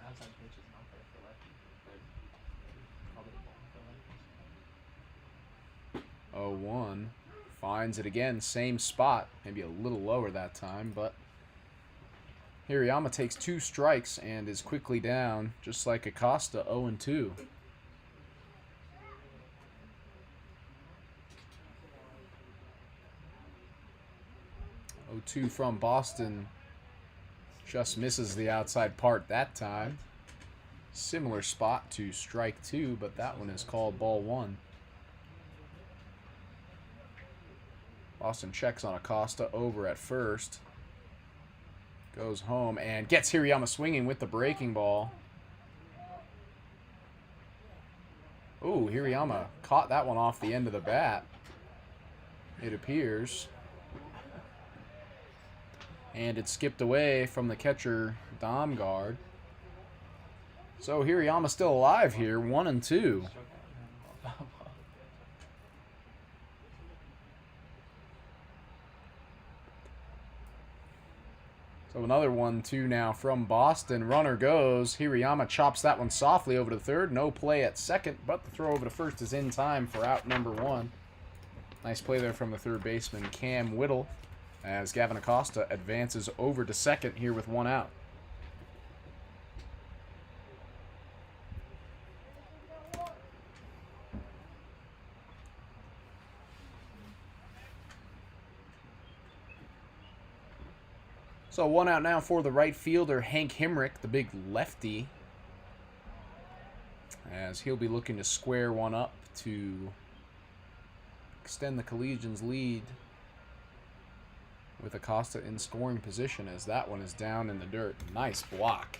Outside pitch is not fair for lefty. Probably a ball for lefty. 0-1. Finds it again, same spot. Maybe a little lower that time, but Hirayama takes 2 strikes and is quickly down, just like Acosta, 0-2. 0-2 from Boston. Just misses the outside part that time. Similar spot to strike 2, but that one is called ball 1. Boston checks on Acosta over at first. Goes home and gets Hirayama swinging with the breaking ball. Ooh, Hirayama caught that one off the end of the bat, it appears. And it skipped away from the catcher, Domgard. So Hirayama still alive here, 1-2. So another 1-2 now from Boston. Runner goes. Hirayama chops that one softly over to third. No play at second, but the throw over to first is in time for out number 1. Nice play there from the third baseman, Cam Whittle, as Gavin Acosta advances over to second here with 1 out. So 1 out now for the right fielder, Hank Himrick, the big lefty, as he'll be looking to square one up to extend the Collegians' lead with Acosta in scoring position, as that one is down in the dirt. Nice block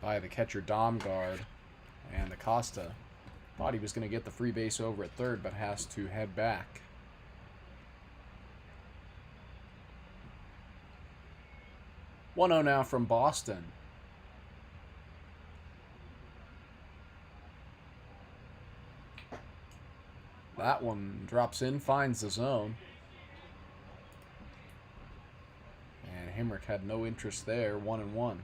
by the catcher, Domgard, and Acosta thought he was going to get the free base over at third, but has to head back. 1-0 now from Boston. That one drops in, finds the zone. And Himrick had no interest there, 1-1.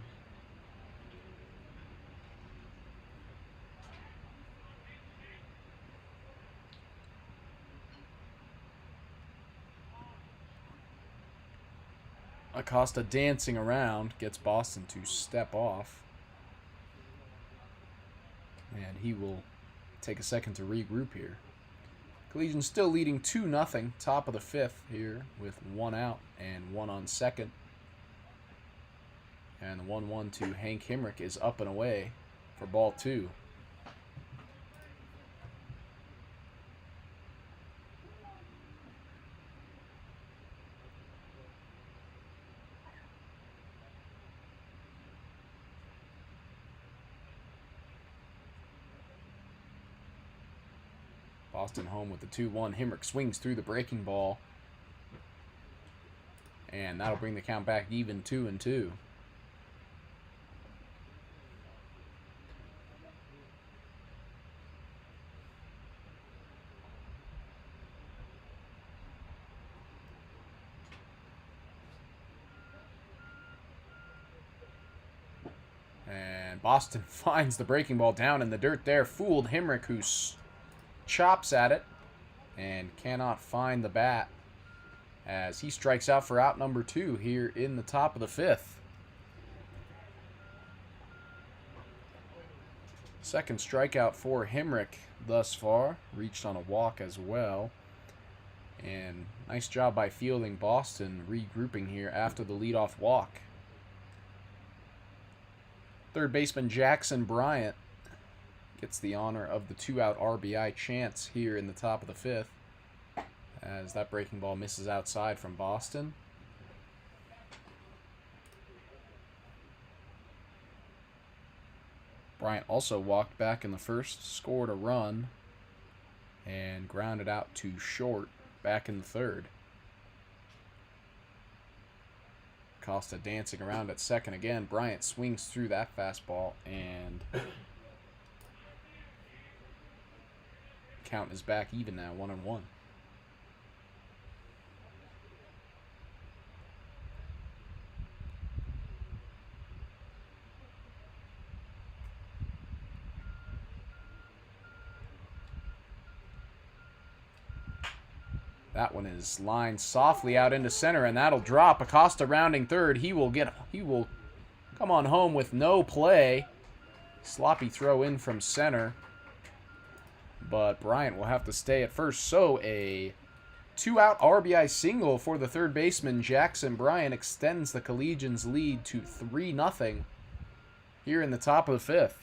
Acosta dancing around, gets Boston to step off. And he will take a second to regroup here. Collegians still leading 2-0, top of the 5th here with 1 out and 1 on second. And the 1-1 to Hank Himrick is up and away for ball 2. Boston home with the 2-1. Himrick swings through the breaking ball. And that'll bring the count back even, 2-2. And Boston finds the breaking ball down in the dirt there. Fooled Himrick, who chops at it and cannot find the bat as he strikes out for out number 2 here in the top of the 5th. Second strikeout for Himrick thus far. Reached on a walk as well. And nice job by fielding Boston, regrouping here after the leadoff walk. Third baseman Jackson Bryant gets the honor of the 2-out RBI chance here in the top of the 5th, as that breaking ball misses outside from Boston. Bryant also walked back in the first, scored a run, and grounded out to short back in the third. Costa dancing around at second again. Bryant swings through that fastball, and count is back even now, 1-1. That one is lined softly out into center, and that'll drop. Acosta rounding third. He will come on home with no play. Sloppy throw in from center, but Bryant will have to stay at first. So a Two-out RBI single for the third baseman, Jackson Bryant, extends the Collegians' lead to 3-0 here in the top of the fifth.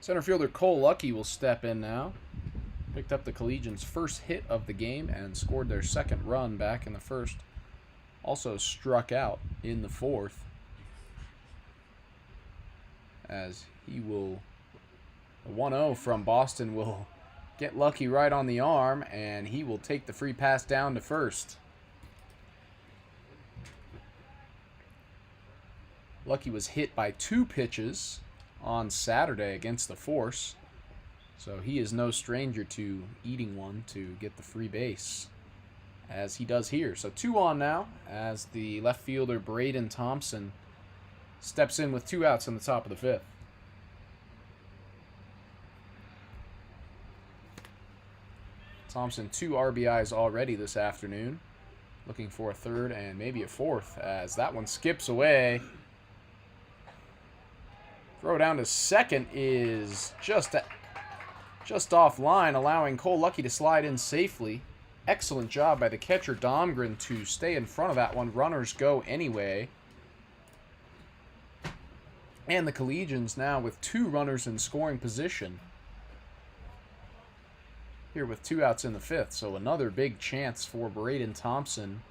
Center fielder Cole Lucky will step in now. Picked up the Collegians' first hit of the game and scored their second run back in the first. Also struck out in the fourth. As he will, the 1-0 from Boston will get Lucky right on the arm, and he will take the free pass down to first. Lucky was hit by 2 pitches on Saturday against the Force, so he is no stranger to eating one to get the free base, as he does here. So 2 on now, as the left fielder Braden Thompson steps in with 2 outs in the top of the fifth. Thompson 2 RBIs already this afternoon, looking for a third and maybe a fourth, as that one skips away. Throw down to second is just offline, allowing Cole Lucky to slide in safely. Excellent job by the catcher Domgren to stay in front of that one. Runners go anyway. And the Collegians now with 2 runners in scoring position. Here with 2 outs in the fifth, so another big chance for Braden Thompson,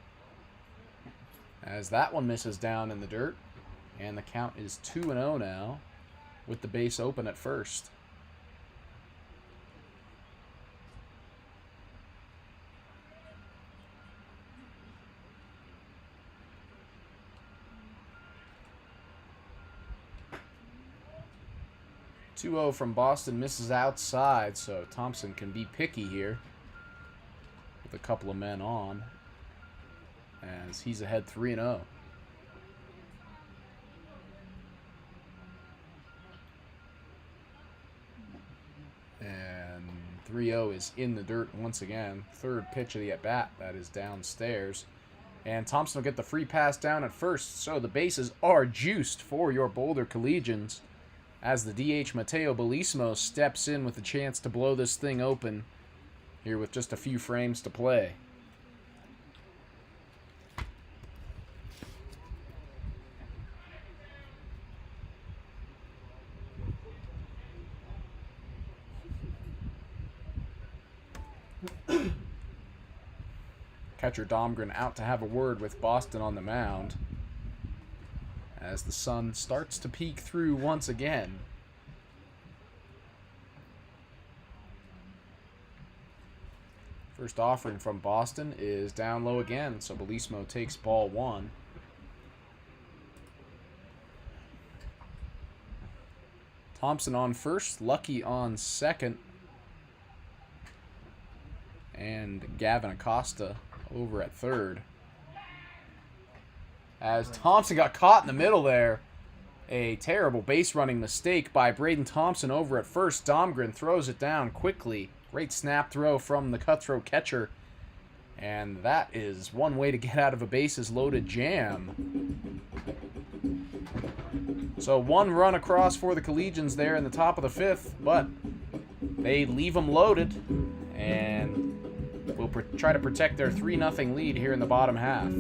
as that one misses down in the dirt. And the count is 2-0 now, with the base open at first. (2-0) from Boston misses outside, so Thompson can be picky here with a couple of men on, as he's ahead 3-0. And 3-0 is in the dirt once again. Third pitch of the at-bat, that is downstairs. And Thompson will get the free pass down at first, so the bases are juiced for your Boulder Collegians, as the DH Mateo Belismo steps in with a chance to blow this thing open here with just a few frames to play. Catcher Domgren out to have a word with Boston on the mound, as the sun starts to peek through once again. First offering from Boston is down low again, so Belismo takes ball 1. Thompson on first, Lucky on second, and Gavin Acosta over at third. As Thompson got caught in the middle there. A terrible base running mistake by Braden Thompson over at first. Domgren throws it down quickly. Great snap throw from the Cutthroat catcher. And that is one way to get out of a bases loaded jam. So 1 run across for the Collegians there in the top of the fifth, but they leave them loaded and will try to protect their 3-0 lead here in the bottom half.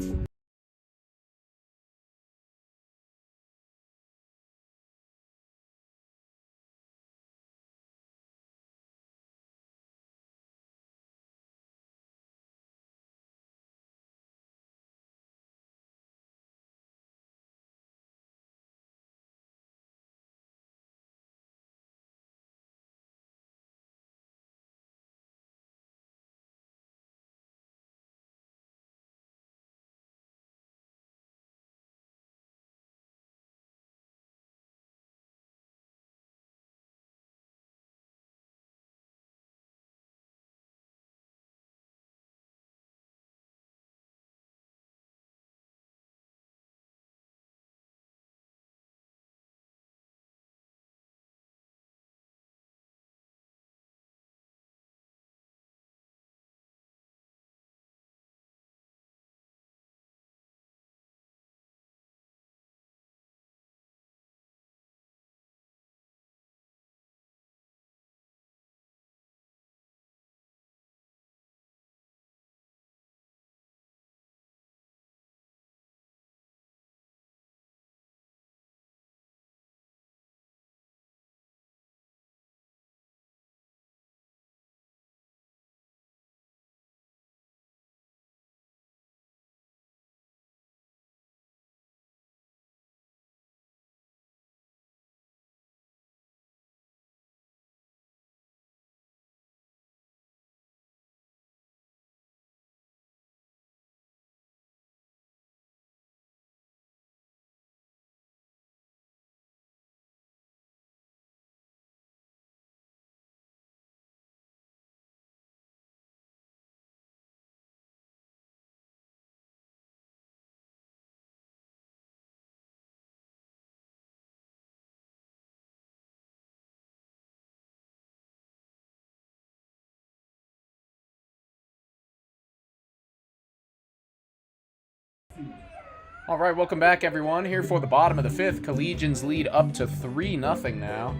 All right, welcome back, everyone. Here for the bottom of the fifth. Collegians lead up to 3-0 now,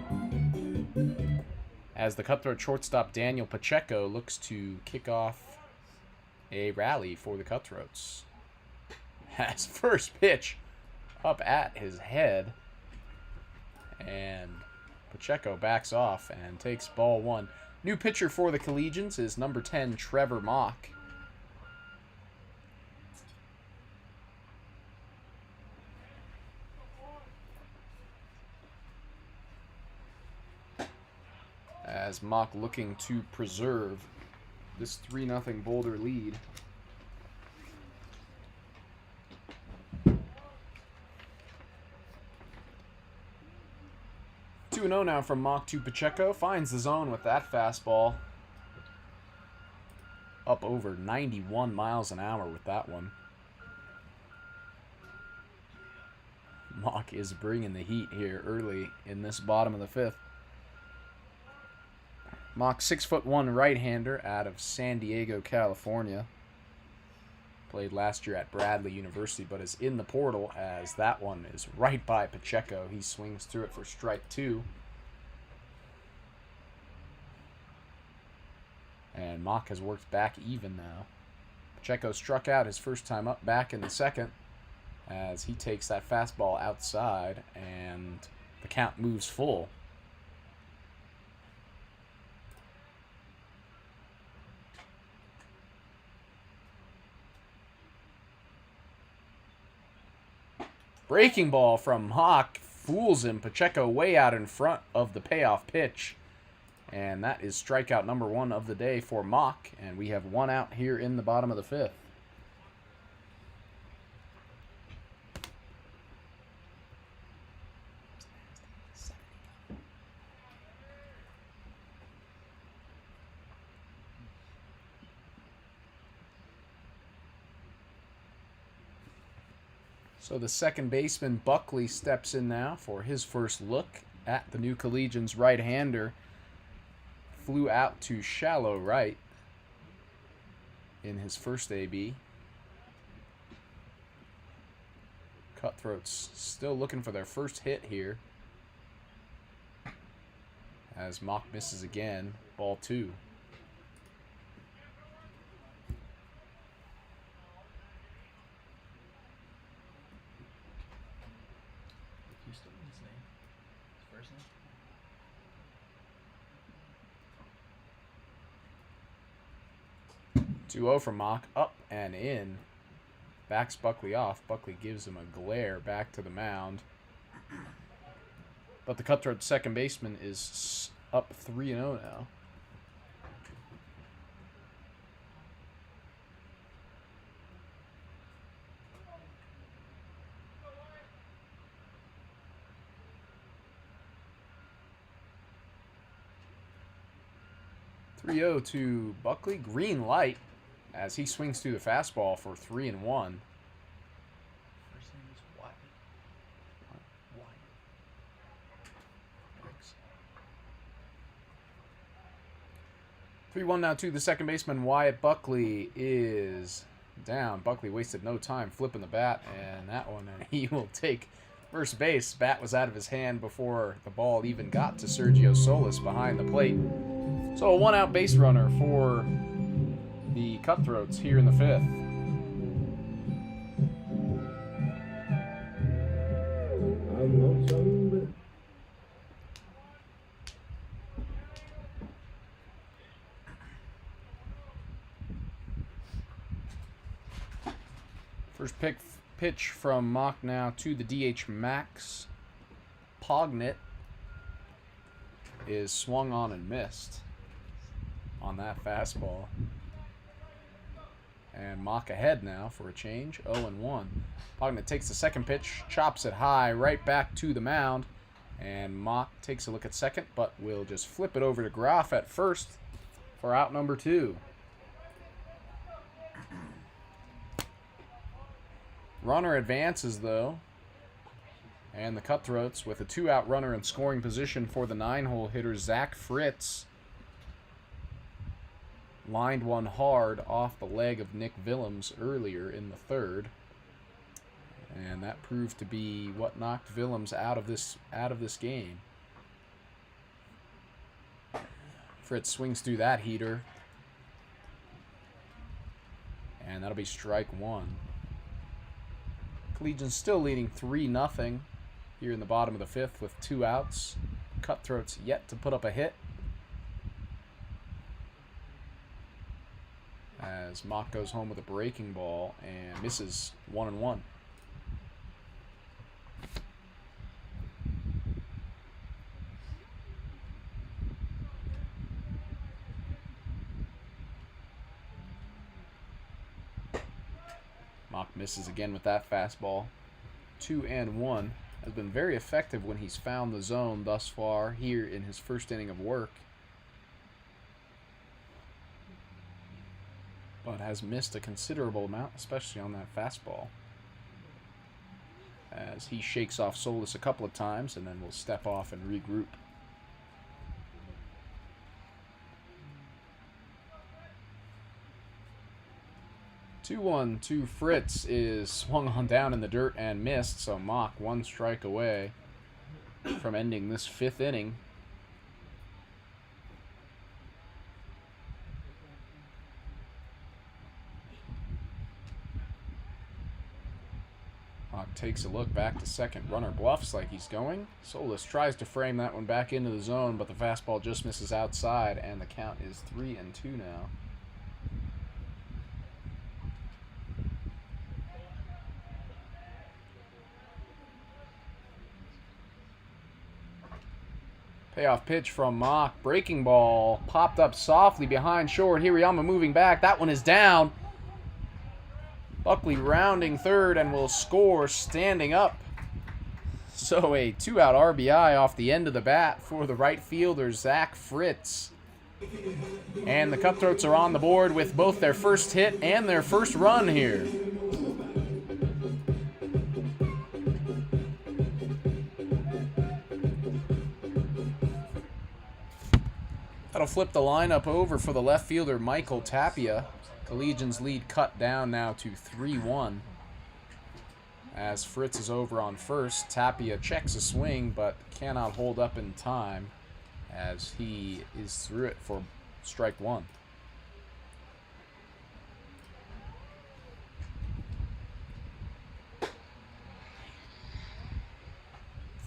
as the Cutthroat shortstop Daniel Pacheco looks to kick off a rally for the Cutthroats. Has first pitch up at his head, and Pacheco backs off and takes ball one. New pitcher for the Collegians is number 10, Trevor Mock. As Mock looking to preserve this 3-0 Boulder lead. 2-0 now from Mock to Pacheco. Finds the zone with that fastball. Up over 91 miles an hour with that one. Mock is bringing the heat here early in this bottom of the fifth. Mock, 6'1" right-hander out of San Diego, California. Played last year at Bradley University, but is in the portal as that one is right by Pacheco. He swings through it for strike two. And Mock has worked back even now. Pacheco struck out his first time up back in the second as he takes that fastball outside and the count moves full. Breaking ball from Hawk fools him. Pacheco way out in front of the payoff pitch. And that is strikeout number one of the day for Mock. And we have one out here in the bottom of the fifth. So the second baseman, Buckley, steps in now for his first look at the new Collegians right-hander. Flew out to shallow right in his first AB. Cutthroats still looking for their first hit here, as Mock misses again. Ball two. Houston, his name? His first name? 2-0 from Mock, up and in. Backs Buckley off. Buckley gives him a glare back to the mound. But the Cutthroat second baseman is up 3-0 now. To Buckley, green light as he swings through the fastball for 3-1. First name is Wyatt. Wyatt. 3-1 now to the second baseman, Wyatt. Buckley is down. Buckley wasted no time flipping the bat, and that one, and he will take first base. Bat was out of his hand before the ball even got to Sergio Solis behind the plate. So a one-out base runner for the Cutthroats here in the fifth. First pitch from Mock now to the DH Max. Pognit is swung on and missed on that fastball. And Mock ahead now for a change, 0-1. Pognit takes the second pitch, chops it high, right back to the mound. And Mock takes a look at second, but will just flip it over to Groff at first for out number two. Runner advances, though. And the Cutthroats with a two-out runner in scoring position for the nine-hole hitter, Zach Fritz. Lined one hard off the leg of Nick Willems earlier in the third. And that proved to be what knocked Willems out of this game. Fritz swings through that heater. And that'll be strike one. Collegians still leading 3-0 here in the bottom of the fifth with 2 outs. Cutthroats yet to put up a hit. As Mock goes home with a breaking ball and misses 1-1. Mock misses again with that fastball. 2-1. Has been very effective when he's found the zone thus far here in his first inning of work. But has missed a considerable amount, especially on that fastball. As he shakes off Solis a couple of times and then will step off and regroup. To Fritz is swung on down in the dirt and missed, so Mock 1 strike away from ending this 5th inning. Mock takes a look back to second. Runner bluffs like he's going. Solis tries to frame that one back into the zone, but the fastball just misses outside, and the count is 3-2 now. Payoff pitch from Mock. Breaking ball popped up softly behind short. Hirayama moving back. That one is down. Buckley rounding third and will score standing up. So a 2-out RBI off the end of the bat for the right fielder, Zach Fritz. And the Cutthroats are on the board with both their first hit and their first run here. That'll flip the lineup over for the left fielder, Michael Tapia. Collegians lead cut down now to 3-1. As Fritz is over on first, Tapia checks a swing but cannot hold up in time as he is through it for strike one.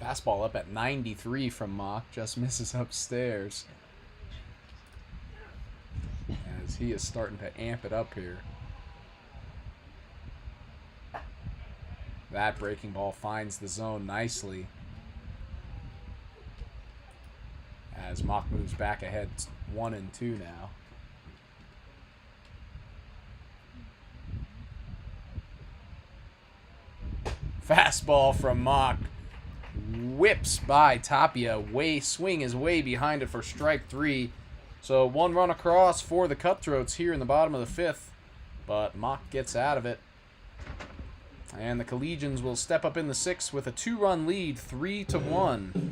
Fastball up at 93 from Mock, just misses upstairs. As he is starting to amp it up here. That breaking ball finds the zone nicely. As Mock moves back ahead 1-2 now. Fastball from Mock. Whips by Tapia. Swing is way behind it for strike 3. So 1 run across for the Cutthroats here in the bottom of the 5th. But Mock gets out of it. And the Collegians will step up in the 6th with a 2-run lead, 3-1.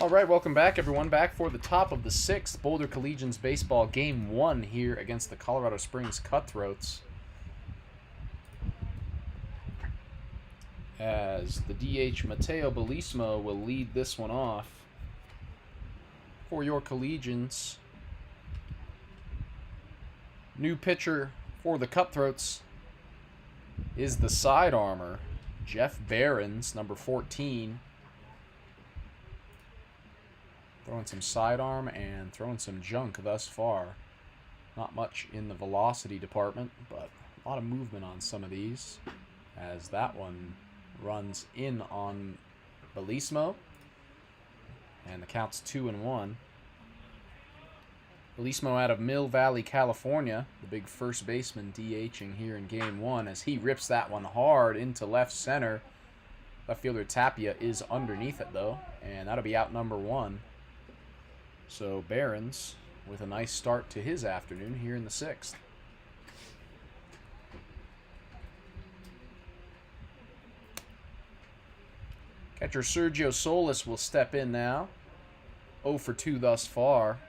All right, welcome back, everyone. Back for the top of the 6th Boulder Collegians baseball game 1 here against the Colorado Springs Cutthroats. As the DH Mateo Belismo will lead this one off for your Collegians. New pitcher for the Cutthroats is the side armor, Jeff Behrens, number 14. Throwing some sidearm and throwing some junk thus far. Not much in the velocity department, but a lot of movement on some of these. As that one runs in on Belismo. And the count's 2-1. Belismo out of Mill Valley, California. The big first baseman DHing here in game 1 as he rips that one hard into left center. Left fielder Tapia is underneath it though. And that'll be out number 1. So Behrens with a nice start to his afternoon here in the 6th. Catcher Sergio Solis will step in now. 0 for 2 thus far.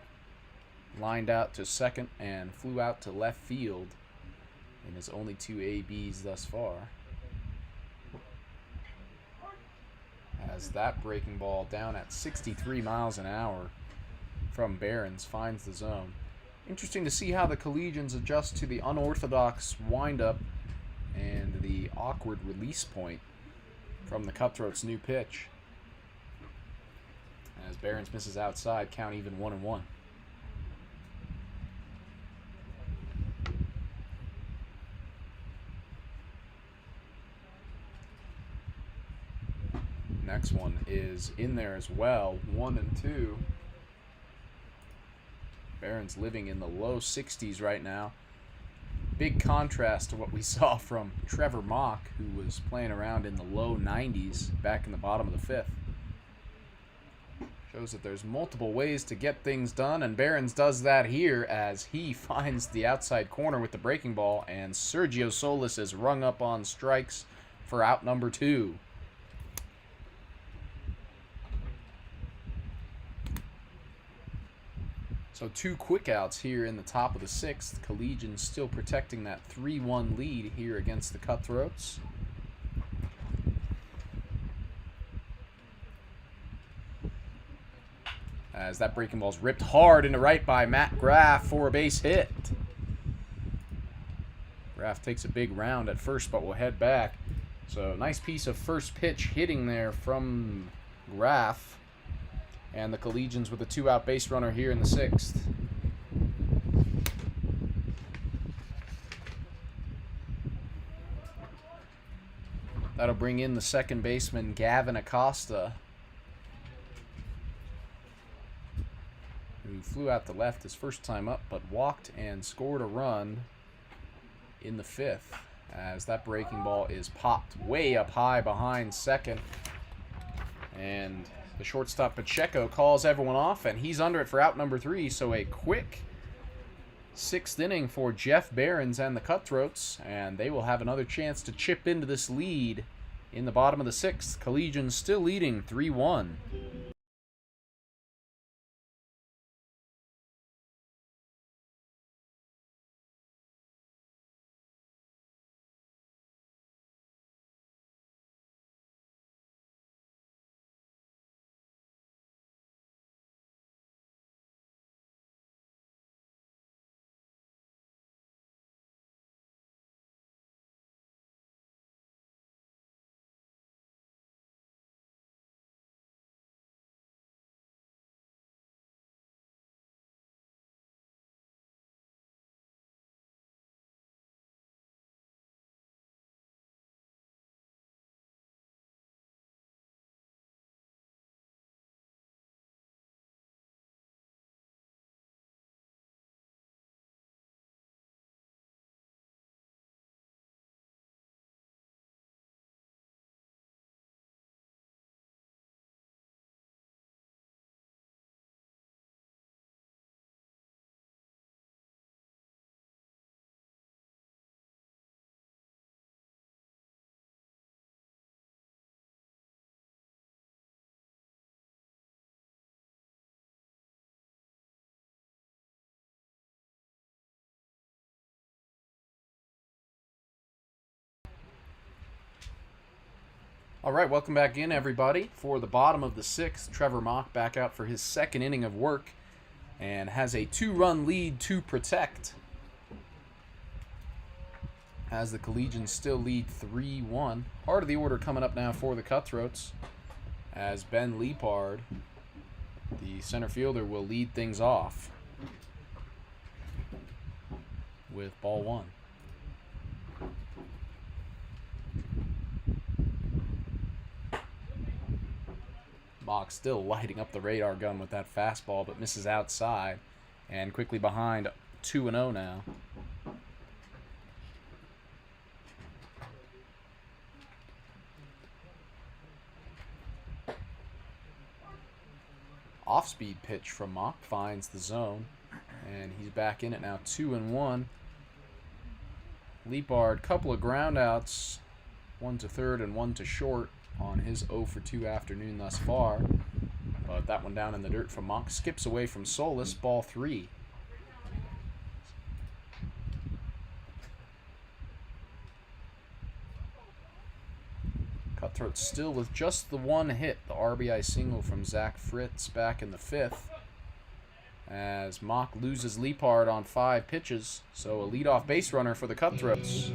Lined out to second and flew out to left field in his only 2 ABs thus far. As that breaking ball down at 63 miles an hour from Behrens finds the zone. Interesting to see how the Collegians adjust to the unorthodox windup and the awkward release point from the Cutthroats' new pitch. As Behrens misses outside, count even 1-1. Next one is in there as well, 1-2. Behrens living in the low 60s right now. Big contrast to what we saw from Trevor Mock, who was playing around in the low 90s back in the bottom of the 5th. Shows that there's multiple ways to get things done, and Behrens does that here as he finds the outside corner with the breaking ball, and Sergio Solis is rung up on strikes for out number 2. So 2 quick outs here in the top of the 6th. Collegians still protecting that 3-1 lead here against the Cutthroats. As that breaking ball's ripped hard into right by Matt Graff for a base hit. Graff takes a big round at first, but will head back. So nice piece of first pitch hitting there from Graff. And the Collegians with a 2-out base runner here in the 6th. That'll bring in the second baseman, Gavin Acosta, who flew out to left his first time up, but walked and scored a run in the 5th. As that breaking ball is popped way up high behind second. And the shortstop Pacheco calls everyone off, and he's under it for out number 3. So a quick 6th inning for Jeff Behrens and the Cutthroats, and they will have another chance to chip into this lead in the bottom of the 6th. Collegians still leading 3-1. All right, welcome back in, everybody. For the bottom of the sixth, Trevor Mock back out for his second inning of work and has a 2-run lead to protect, as the Collegians still lead 3-1. Part of the order coming up now for the Cutthroats, as Ben Leapard, the center fielder, will lead things off with ball one. Mock still lighting up the radar gun with that fastball, but misses outside, and quickly behind 2-0 now. Off-speed pitch from Mock finds the zone, and he's back in it now, 2-1. Leapard, couple of groundouts, one to third and one to short on his 0 for 2 afternoon thus far. But that one down in the dirt from Mock. Skips away from Solis, ball 3. Cutthroat still with just the one hit, the RBI single from Zach Fritz back in the 5th. As Mock loses Leapard on 5 pitches, so a leadoff base runner for the Cutthroats.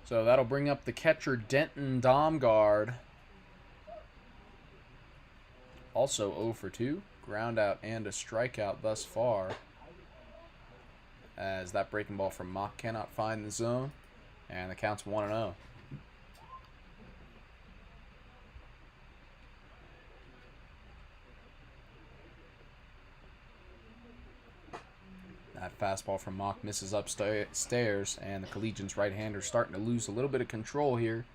So that'll bring up the catcher, Denton Domgard. Also 0 for 2. Ground out and a strikeout thus far. As that breaking ball from Mock cannot find the zone. And the count's 1-0. That fastball from Mock misses upstairs, and the Collegians right-hander starting to lose a little bit of control here,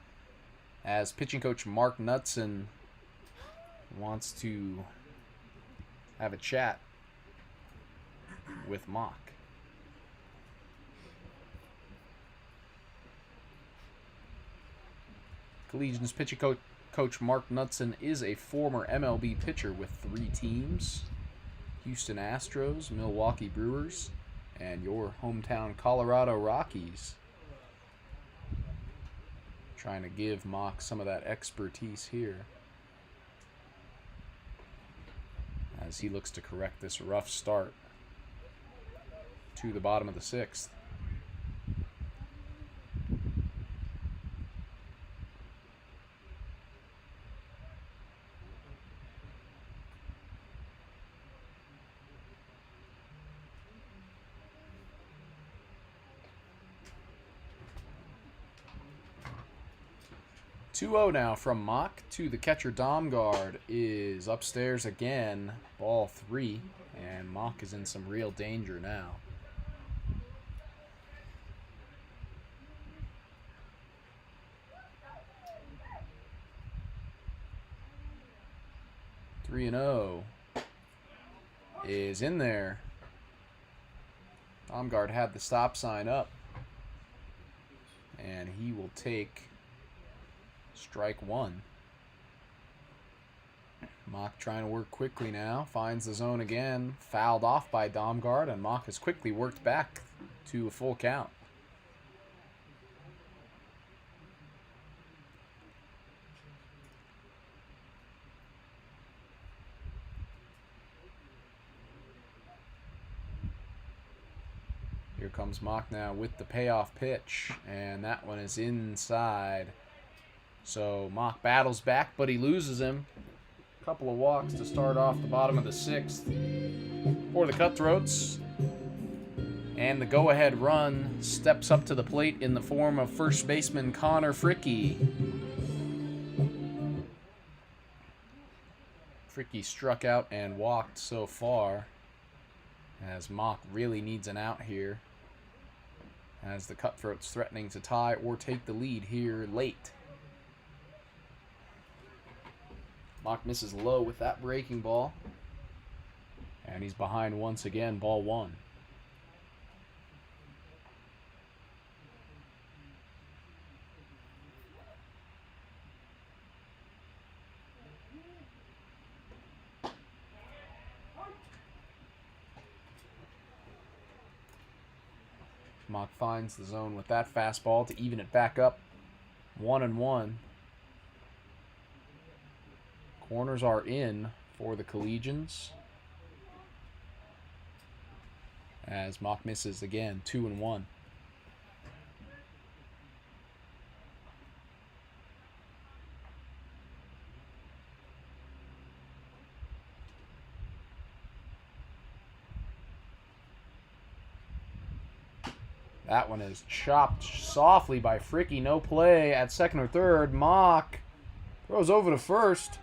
as pitching coach Mark Knudsen wants to have a chat with Mock. Collegians pitching coach Mark Knudsen is a former MLB pitcher with 3 teams: Houston Astros, Milwaukee Brewers, and your hometown Colorado Rockies. Trying to give Mock some of that expertise here, as he looks to correct this rough start to the bottom of the 6th. (2-0) now from Mock to the catcher. Domgard is upstairs again, ball 3, and Mock is in some real danger now. Three and 0 is in there. Domgard had the stop sign up, and he will take strike 1. Mock trying to work quickly now. Finds the zone again. Fouled off by Domgard, and Mock has quickly worked back to a full count. Here comes Mock now with the payoff pitch, and that one is inside. So Mock battles back, but he loses him. A couple of walks to start off the bottom of the 6th for the Cutthroats. And the go-ahead run steps up to the plate in the form of first baseman Connor Fricke. Fricke struck out and walked so far, as Mock really needs an out here, as the Cutthroats threatening to tie or take the lead here late. Mock misses low with that breaking ball, and he's behind once again, ball 1. Mock finds the zone with that fastball to even it back up. 1-1. Corners are in for the Collegians. As Mock misses again, 2-1. That one is chopped softly by Fricky. No play at second or third. Mock throws over to first.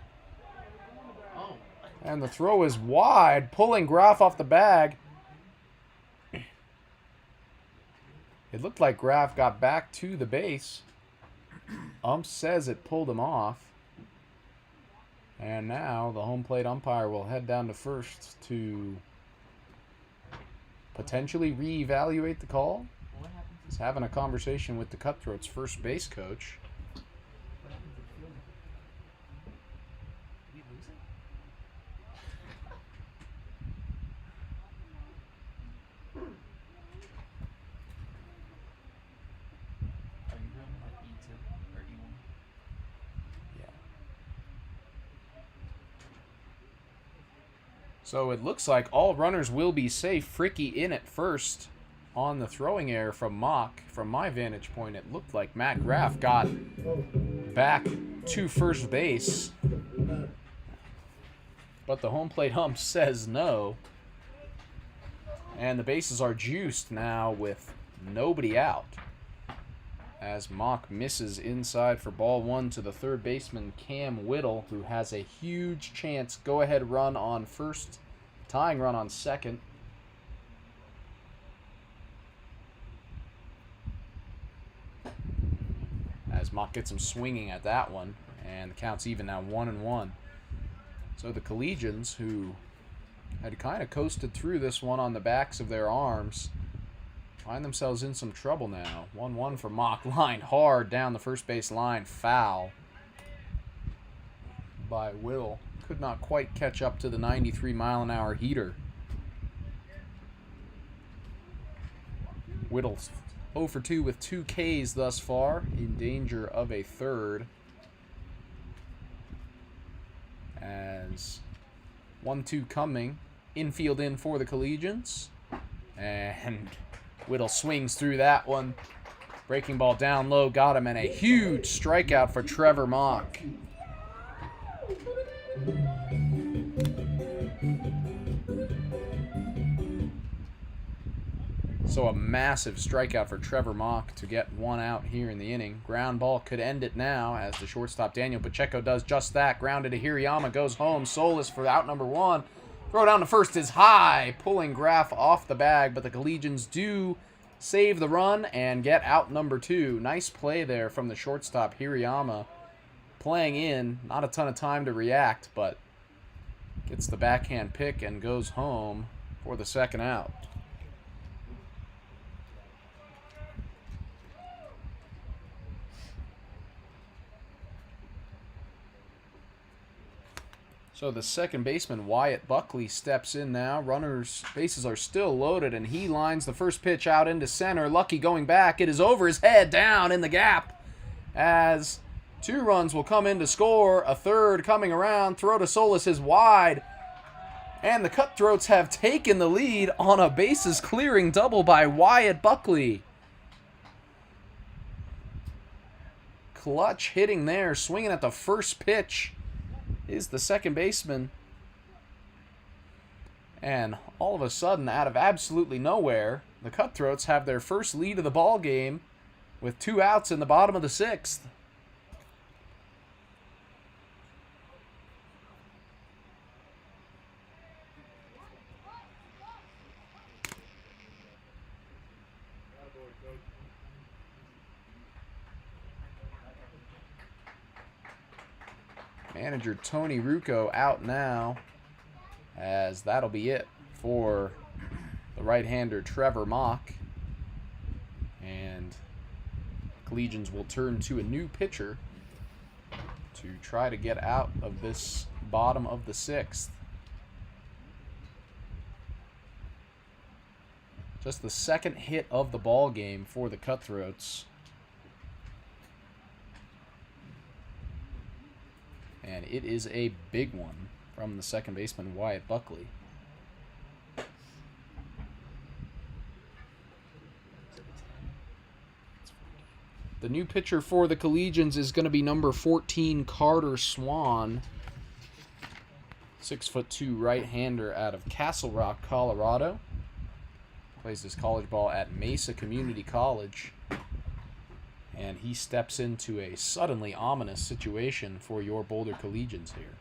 And the throw is wide, pulling Graf off the bag. It looked like Graf got back to the base. Ump says it pulled him off. And now the home plate umpire will head down to first to potentially reevaluate the call. He's having a conversation with the Cutthroats first base coach. So it looks like all runners will be safe. Fricky in at first on the throwing error from Mock. From my vantage point, it looked like Matt Graf got back to first base. But the home plate ump says no. And the bases are juiced now with nobody out. As Mock misses inside for ball one to the third baseman, Cam Whittle, who has a huge chance. Go-ahead run on first, tying run on second. As Mock gets him swinging at that one, and the count's even now 1-1. So the Collegians, who had kind of coasted through this one on the backs of their arms, find themselves in some trouble now. 1-1 for Mock. Line hard down the first base line. Foul by Will. Could not quite catch up to the 93-mile-an-hour heater. Whittle's 0 for 2 with 2 Ks thus far. In danger of a third. As 1-2 coming. Infield in for the Collegians. And Whittle swings through that one. Breaking ball down low, got him, and a huge strikeout for Trevor Mock. So a massive strikeout for Trevor Mock to get one out here in the inning. Ground ball could end it now as the shortstop Daniel Pacheco does just that. Grounded to Hirayama, goes home. Solis for out number one. Throw down to first is high, pulling Graf off the bag, but the Collegians do save the run and get out number two. Nice play there from the shortstop, Hirayama. Playing in, not a ton of time to react, but gets the backhand pick and goes home for the second out. So the second baseman, Wyatt Buckley, steps in now. Runners' bases are still loaded, and he lines the first pitch out into center. Lucky going back. It is over his head, down in the gap, as 2 runs will come in to score. A third coming around. Throw to Solis is wide. And the Cutthroats have taken the lead on a bases-clearing double by Wyatt Buckley. Clutch hitting there, swinging at the first pitch is the second baseman. And all of a sudden, out of absolutely nowhere, the Cutthroats have their first lead of the ball game with 2 outs in the bottom of the 6th. Manager Tony Rucco out now, as that'll be it for the right-hander Trevor Mock. And Collegians will turn to a new pitcher to try to get out of this bottom of the 6th. Just the second hit of the ball game for the Cutthroats. And it is a big one from the second baseman, Wyatt Buckley. The new pitcher for the Collegians is going to be number 14, Carter Swan. 6'2" right-hander out of Castle Rock, Colorado. Plays his college ball at Mesa Community College. And he steps into a suddenly ominous situation for your Boulder Collegians here.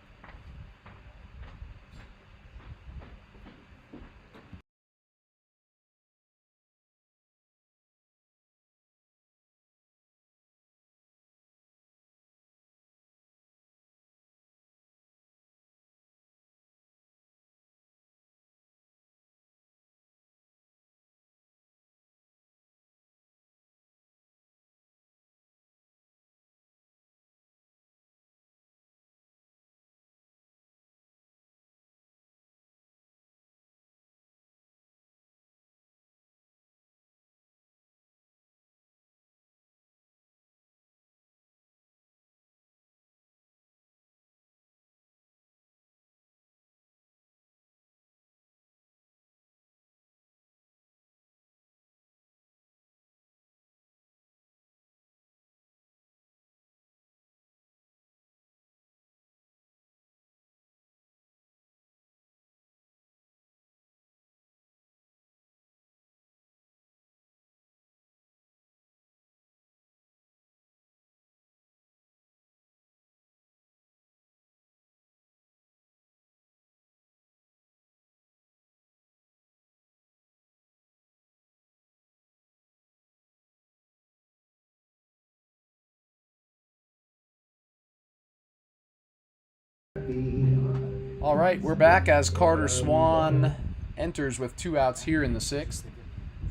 All right, we're back as Carter Swan enters with 2 outs here in the 6th.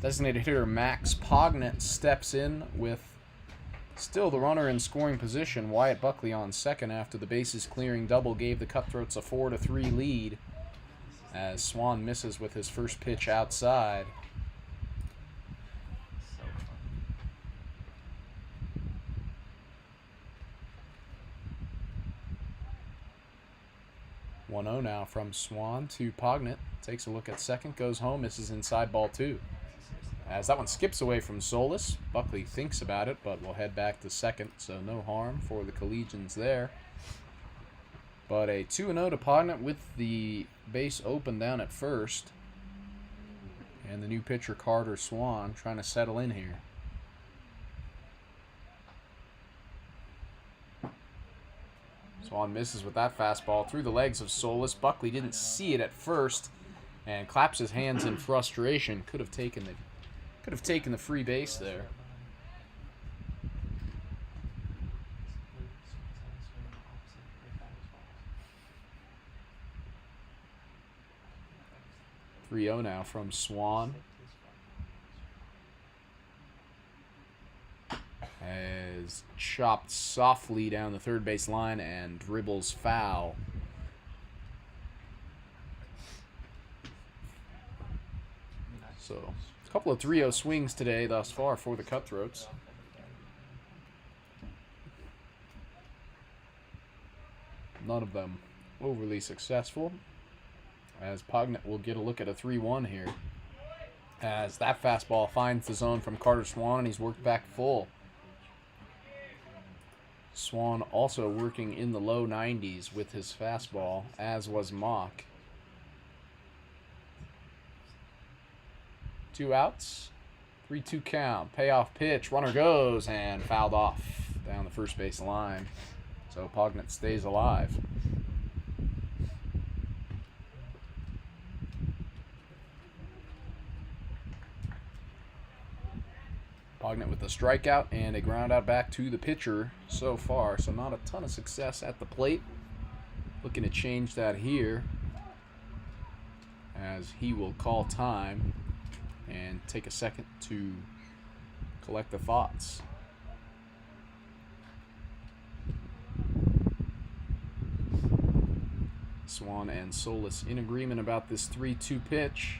Designated hitter Max Pognett steps in with still the runner in scoring position. Wyatt Buckley on second after the bases clearing double gave the Cutthroats a 4-3 lead as Swan misses with his first pitch outside. 1-0 now from Swan to Pognett. Takes a look at second, goes home, misses inside, ball 2. As that one skips away from Solis, Buckley thinks about it, but will head back to second, so no harm for the Collegians there. But a 2-0 to Pognett with the base open down at first. And the new pitcher, Carter Swan, trying to settle in here. Swan misses with that fastball through the legs of Solis. Buckley didn't see it at first and claps his hands in frustration. Could have taken the free base there. (3-0) now from Swan. Has chopped softly down the third base line and dribbles foul. So, a couple of 3-0 swings today thus far for the Cutthroats. None of them overly successful, as Pognett will get a look at a 3-1 here. As that fastball finds the zone from Carter Swan, and he's worked back full. Swan also working in the low 90s with his fastball, as was Mock. 2 outs, 3-2 count, payoff pitch, runner goes, and fouled off down the first base line. So Pognett stays alive. Pognett with a strikeout and a ground out back to the pitcher so far, so not a ton of success at the plate. Looking to change that here as he will call time and take a second to collect the thoughts. Swan and Solis in agreement about this 3-2 pitch.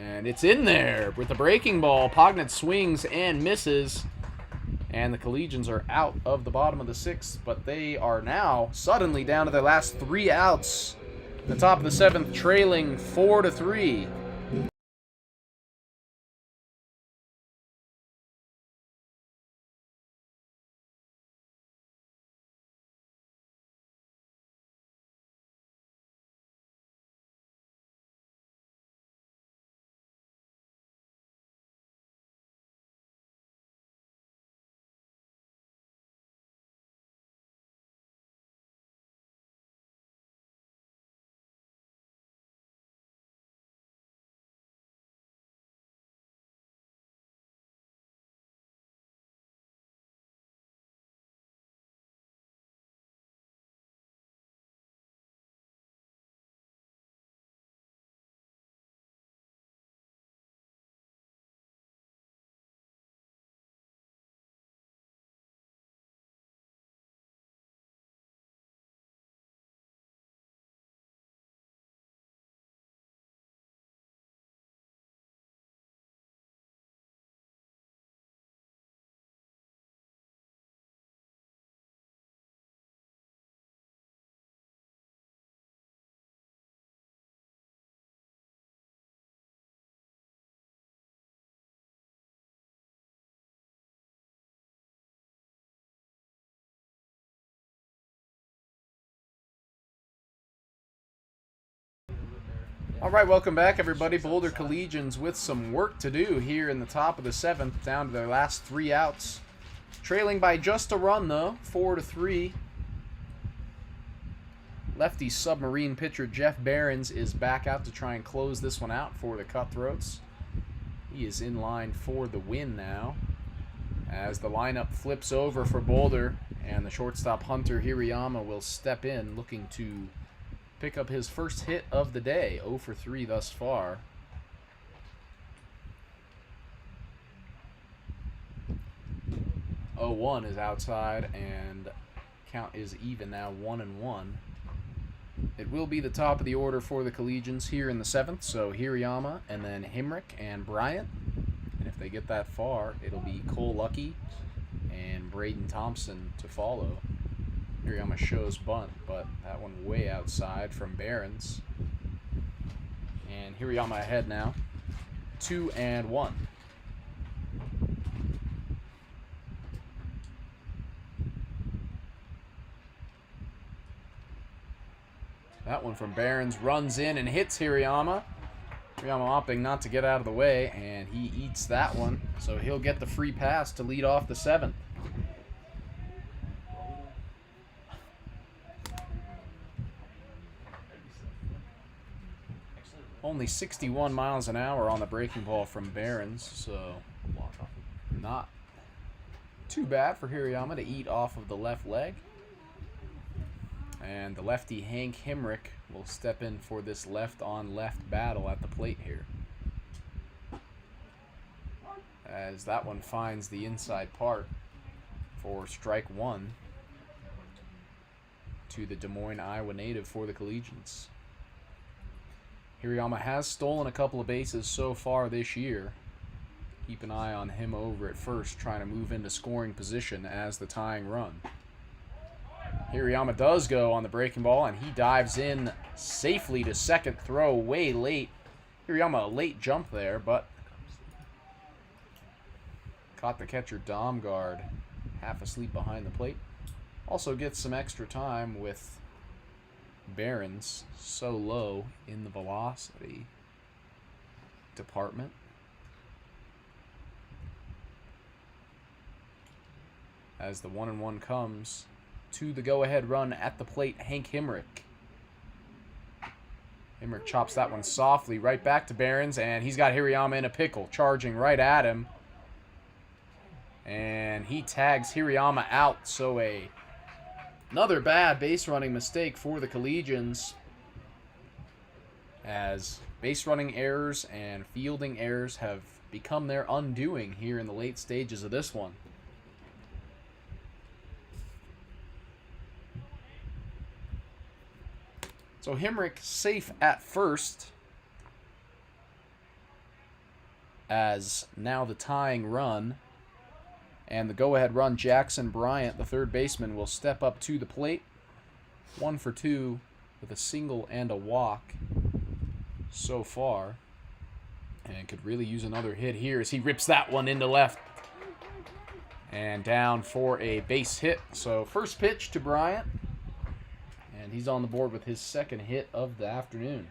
And it's in there with the breaking ball. Pognett swings and misses. And the Collegians are out of the bottom of the 6th, but they are now suddenly down to their last 3 outs. The top of the 7th, trailing 4-3. All right, welcome back, everybody. Boulder Collegians with some work to do here in the top of the 7th, down to their last 3 outs. Trailing by just a run, though, 4-3. Lefty submarine pitcher Jeff Behrens is back out to try and close this one out for the Cutthroats. He is in line for the win now, as the lineup flips over for Boulder, and the shortstop Hunter Hirayama will step in, looking to pick up his first hit of the day. 0 for 3 thus far. Oh, 1 is outside, and count is even now, 1-1. It will be the top of the order for the Collegians here in the 7th, so Hirayama and then Himrick and Bryant. And if they get that far, it'll be Cole Lucky and Braden Thompson to follow. Hirayama shows bunt, but that one way outside from Behrens. And Hirayama ahead now, 2-1. That one from Behrens runs in and hits Hirayama. Hirayama opting not to get out of the way, and he eats that one, so he'll get the free pass to lead off the 7th. Only 61 miles an hour on the breaking ball from Behrens, so not too bad for Hirayama to eat off of the left leg. And the lefty Hank Himrick will step in for this left-on-left battle at the plate here, as that one finds the inside part for strike 1 to the Des Moines, Iowa native for the Collegians. Hirayama has stolen a couple of bases so far this year. Keep an eye on him over at first, trying to move into scoring position as the tying run. Hirayama does go on the breaking ball, and he dives in safely to second, throw way late. Hirayama, a late jump there, but caught the catcher Domgard half asleep behind the plate. Also gets some extra time with Behrens so low in the velocity department. As the 1-1 comes to the go-ahead run at the plate, Hank Himrick. Himrick chops that one softly right back to Behrens, and he's got Hirayama in a pickle, charging right at him. And he tags Hirayama out, so another bad base running mistake for the Collegians, as base running errors and fielding errors have become their undoing here in the late stages of this one. So Himrick safe at first. as now the tying run and the go-ahead run, Jackson Bryant, the third baseman, will step up to the plate. 1 for 2 with a single and a walk so far. And could really use another hit here as he rips that one into left. And down for a base hit. So first pitch to Bryant. And he's on the board with his second hit of the afternoon.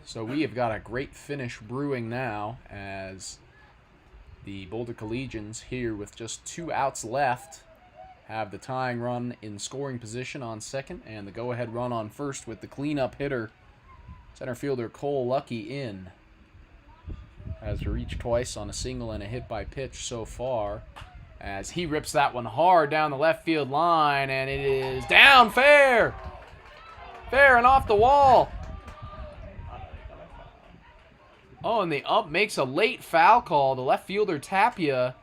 So we have got a great finish brewing now as the Boulder Collegians here with just 2 outs left have the tying run in scoring position on second and the go-ahead run on first with the cleanup hitter, center fielder Cole Lucky in. Has reached twice on a single and a hit by pitch so far as he rips that one hard down the left field line, and it is down fair. Fair and off the wall. Oh, and the ump makes a late foul call. The left fielder, Tapia,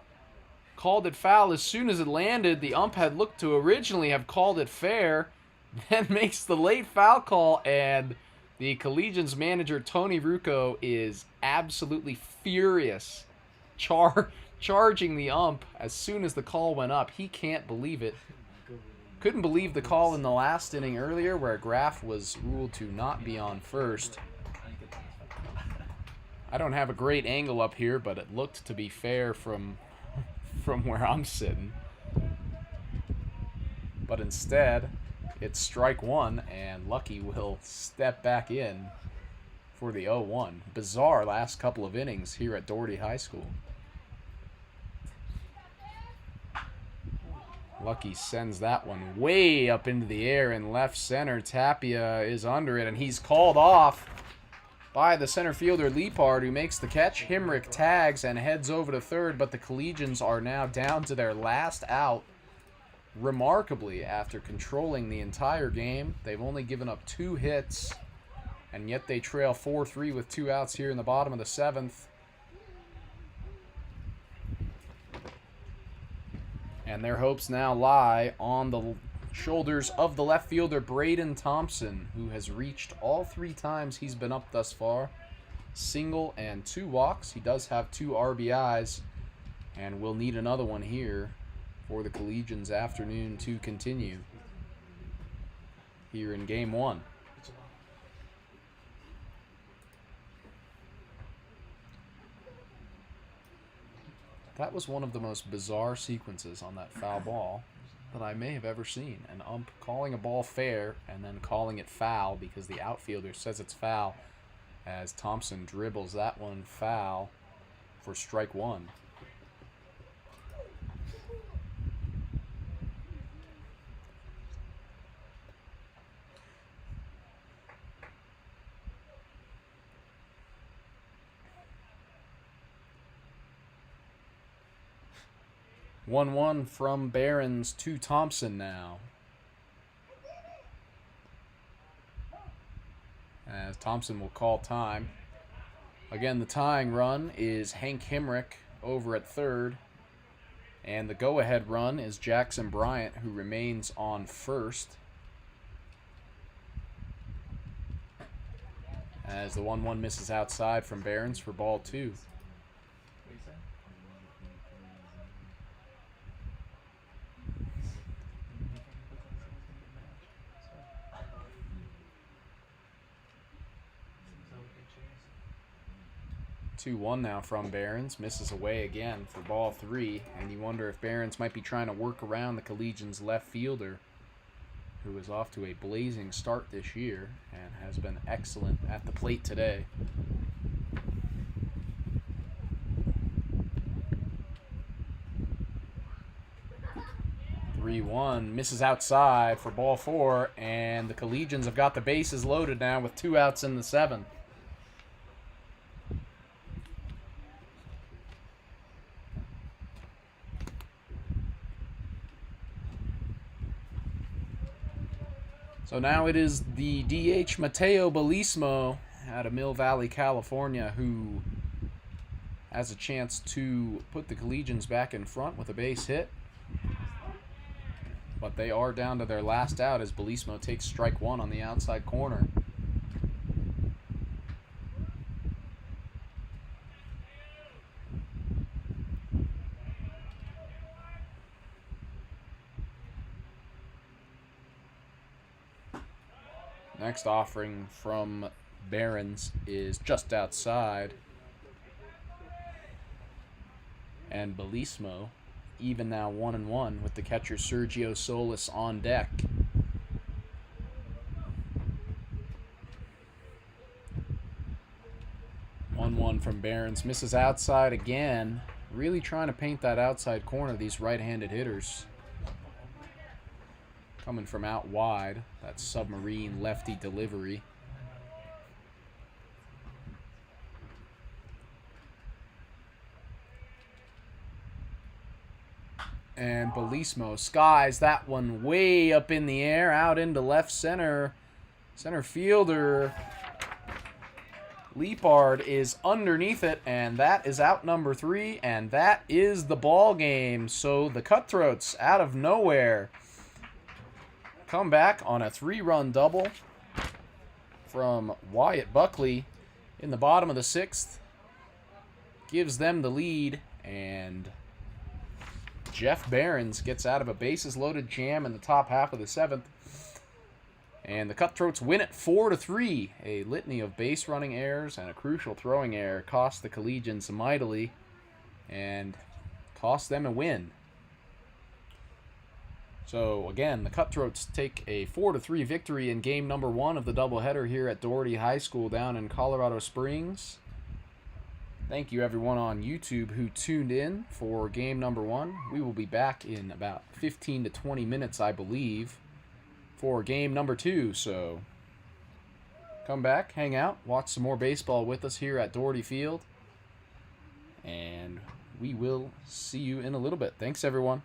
called it foul as soon as it landed. The ump had looked to originally have called it fair, then makes the late foul call, and the Collegians manager, Tony Rucco, is absolutely furious, charging the ump as soon as the call went up. He can't believe it. Couldn't believe the call in the last inning earlier where Graff was ruled to not be on first. I don't have a great angle up here, but it looked to be fair from where I'm sitting. But instead, it's strike one, and Lucky will step back in for the 0-1. Bizarre last couple of innings here at Doherty High School. Lucky sends that one way up into the air in left center. Tapia is under it, and he's called off by the center fielder Leapard, who makes the catch. Himrick tags and heads over to third, but the Collegians are now down to their last out. Remarkably, after controlling the entire game, they've only given up 2 hits, and yet they trail 4-3 with 2 outs here in the bottom of the 7th. And their hopes now lie on the shoulders of the left fielder Braden Thompson, who has reached all 3 times he's been up thus far. Single and 2 walks. He does have 2 RBIs and will need another one here for the Collegians' afternoon to continue here in Game 1. That was one of the most bizarre sequences on that foul ball that I may have ever seen. An ump calling a ball fair and then calling it foul because the outfielder says it's foul, as Thompson dribbles that one foul for strike one. One from Barons to Thompson now, as Thompson will call time. Again, the tying run is Hank Himrick over at third, and the go-ahead run is Jackson Bryant, who remains on first, as the 1-1 misses outside from Barons for ball 2. 2-1 now from Barons. Misses away again for ball 3. And you wonder if Barons might be trying to work around the Collegians' left fielder, who is off to a blazing start this year and has been excellent at the plate today. Misses outside for ball 4, and the Collegians have got the bases loaded now with 2 outs in the 7th. So now it is the DH Mateo Belismo out of Mill Valley, California, who has a chance to put the Collegians back in front with a base hit. But they are down to their last out as Belismo takes strike one on the outside corner. Next offering from Barons is just outside. And Belismo, even now 1-1 with the catcher Sergio Solis on deck. One from Barons, misses outside again. Really trying to paint that outside corner, these right-handed hitters. Coming from out wide, that submarine lefty delivery. And Belismo skies that one way up in the air, out into left center. Center fielder Leapard is underneath it, and that is out number 3, and that is the ball game. So the Cutthroats, out of nowhere, come back on a 3-run double from Wyatt Buckley in the bottom of the 6th. Gives them the lead, and Jeff Barons gets out of a bases-loaded jam in the top half of the 7th. And the Cutthroats win it 4-3. A litany of base-running errors and a crucial throwing error cost the Collegians mightily and cost them a win. So, again, the Cutthroats take a 4-3 victory in game number 1 of the doubleheader here at Doherty High School down in Colorado Springs. Thank you, everyone on YouTube who tuned in for game number 1. We will be back in about 15 to 20 minutes, I believe, for game number 2. So come back, hang out, watch some more baseball with us here at Doherty Field. And we will see you in a little bit. Thanks, everyone.